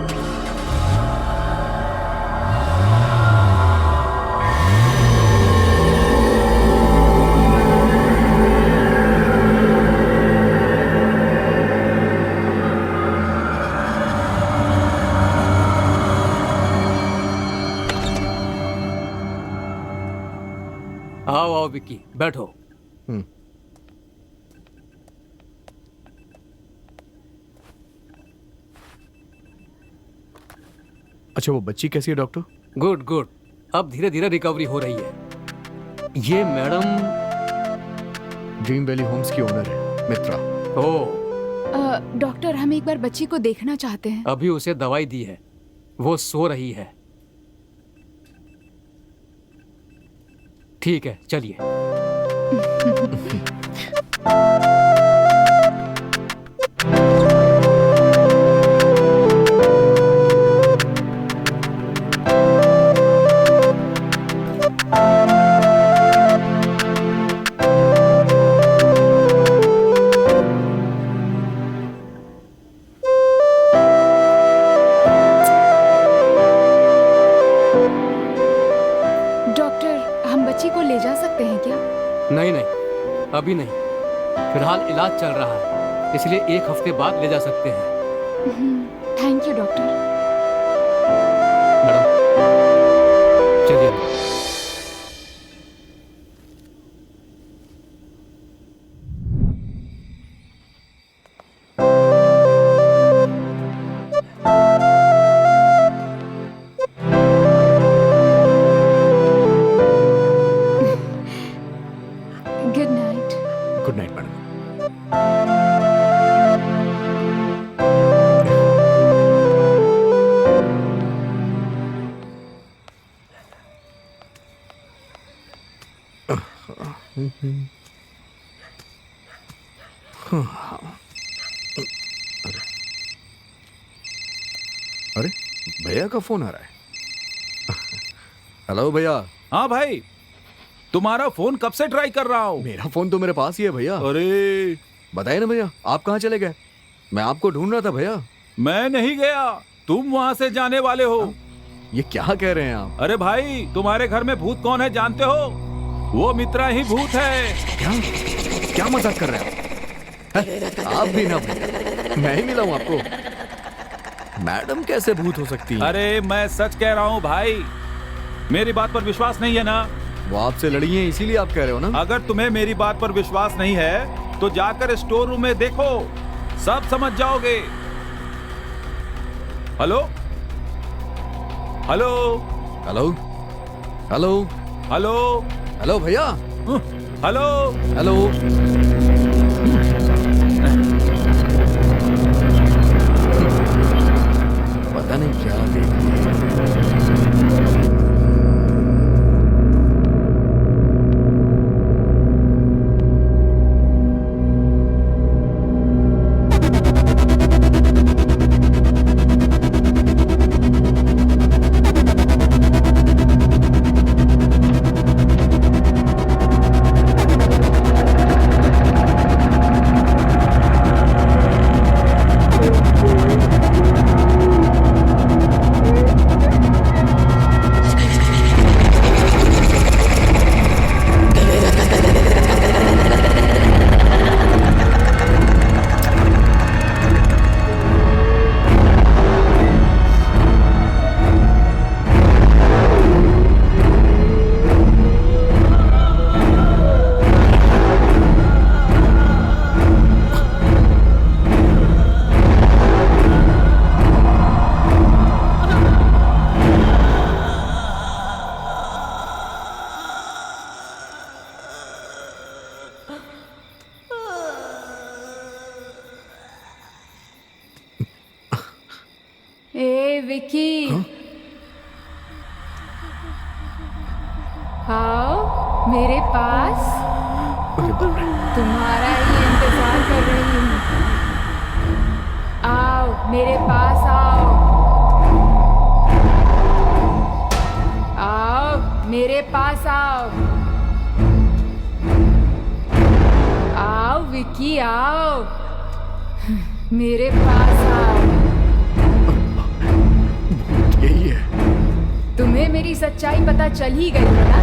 आओ आओ विक्की, बैठो। अच्छा, वो बच्ची कैसी है डॉक्टर? गुड गुड, अब धीरे धीरे रिकवरी हो रही है। ये मैडम ड्रीम वैली होम्स की ओनर है, मित्रा। ओ, डॉक्टर, हम एक बार बच्ची को देखना चाहते हैं। अभी उसे दवाई दी है, वो सो रही है। ठीक है, चलिए। नहीं नहीं, अभी नहीं, फिलहाल इलाज चल रहा है, इसलिए 1 हफ्ते बाद ले जा सकते हैं। Thank you doctor. मैडम चलिए। Good night. Good night madam. अरे भैया का फोन आ रहा है। हेलो भैया। हाँ भाई, तुम्हारा फोन कब से ट्राई कर रहा हूँ। मेरा फोन तो मेरे पास ही है भैया। अरे बताइए ना भैया, आप कहाँ चले गए? मैं आपको ढूंढ रहा था भैया। मैं नहीं गया, तुम वहाँ से जाने वाले हो। ये क्या कह रहे हैं आप? अरे भाई, तुम्हारे घर में भूत कौन है जानते हो? वो मित्रा ही भूत है। क्या क्या मजाक कर रहे हैं आप भी ना भैया, मैं ही मिला हूँ आपको। मैडम कैसे भूत हो सकती है? अरे मैं सच कह रहा हूँ भाई, मेरी बात पर विश्वास नहीं है ना? वो आपसे लड़ी है इसीलिए आप कह रहे हो ना? अगर तुम्हें मेरी बात पर विश्वास नहीं है तो जाकर स्टोर रूम में देखो, सब समझ जाओगे। Hello hello hello hello hello hello भैया। हेलो हेलो ए विकी, आओ मेरे पास, अरे बाप रे। तुम्हारा ही इंतजार कर रही हूँ। आओ मेरे पास आओ, आओ मेरे पास आओ, आओ विकी आओ, मेरे पास आओ। यही है। तुम्हें मेरी सच्चाई पता चल ही गई है ना?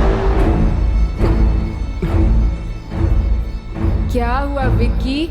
क्या हुआ विक्की?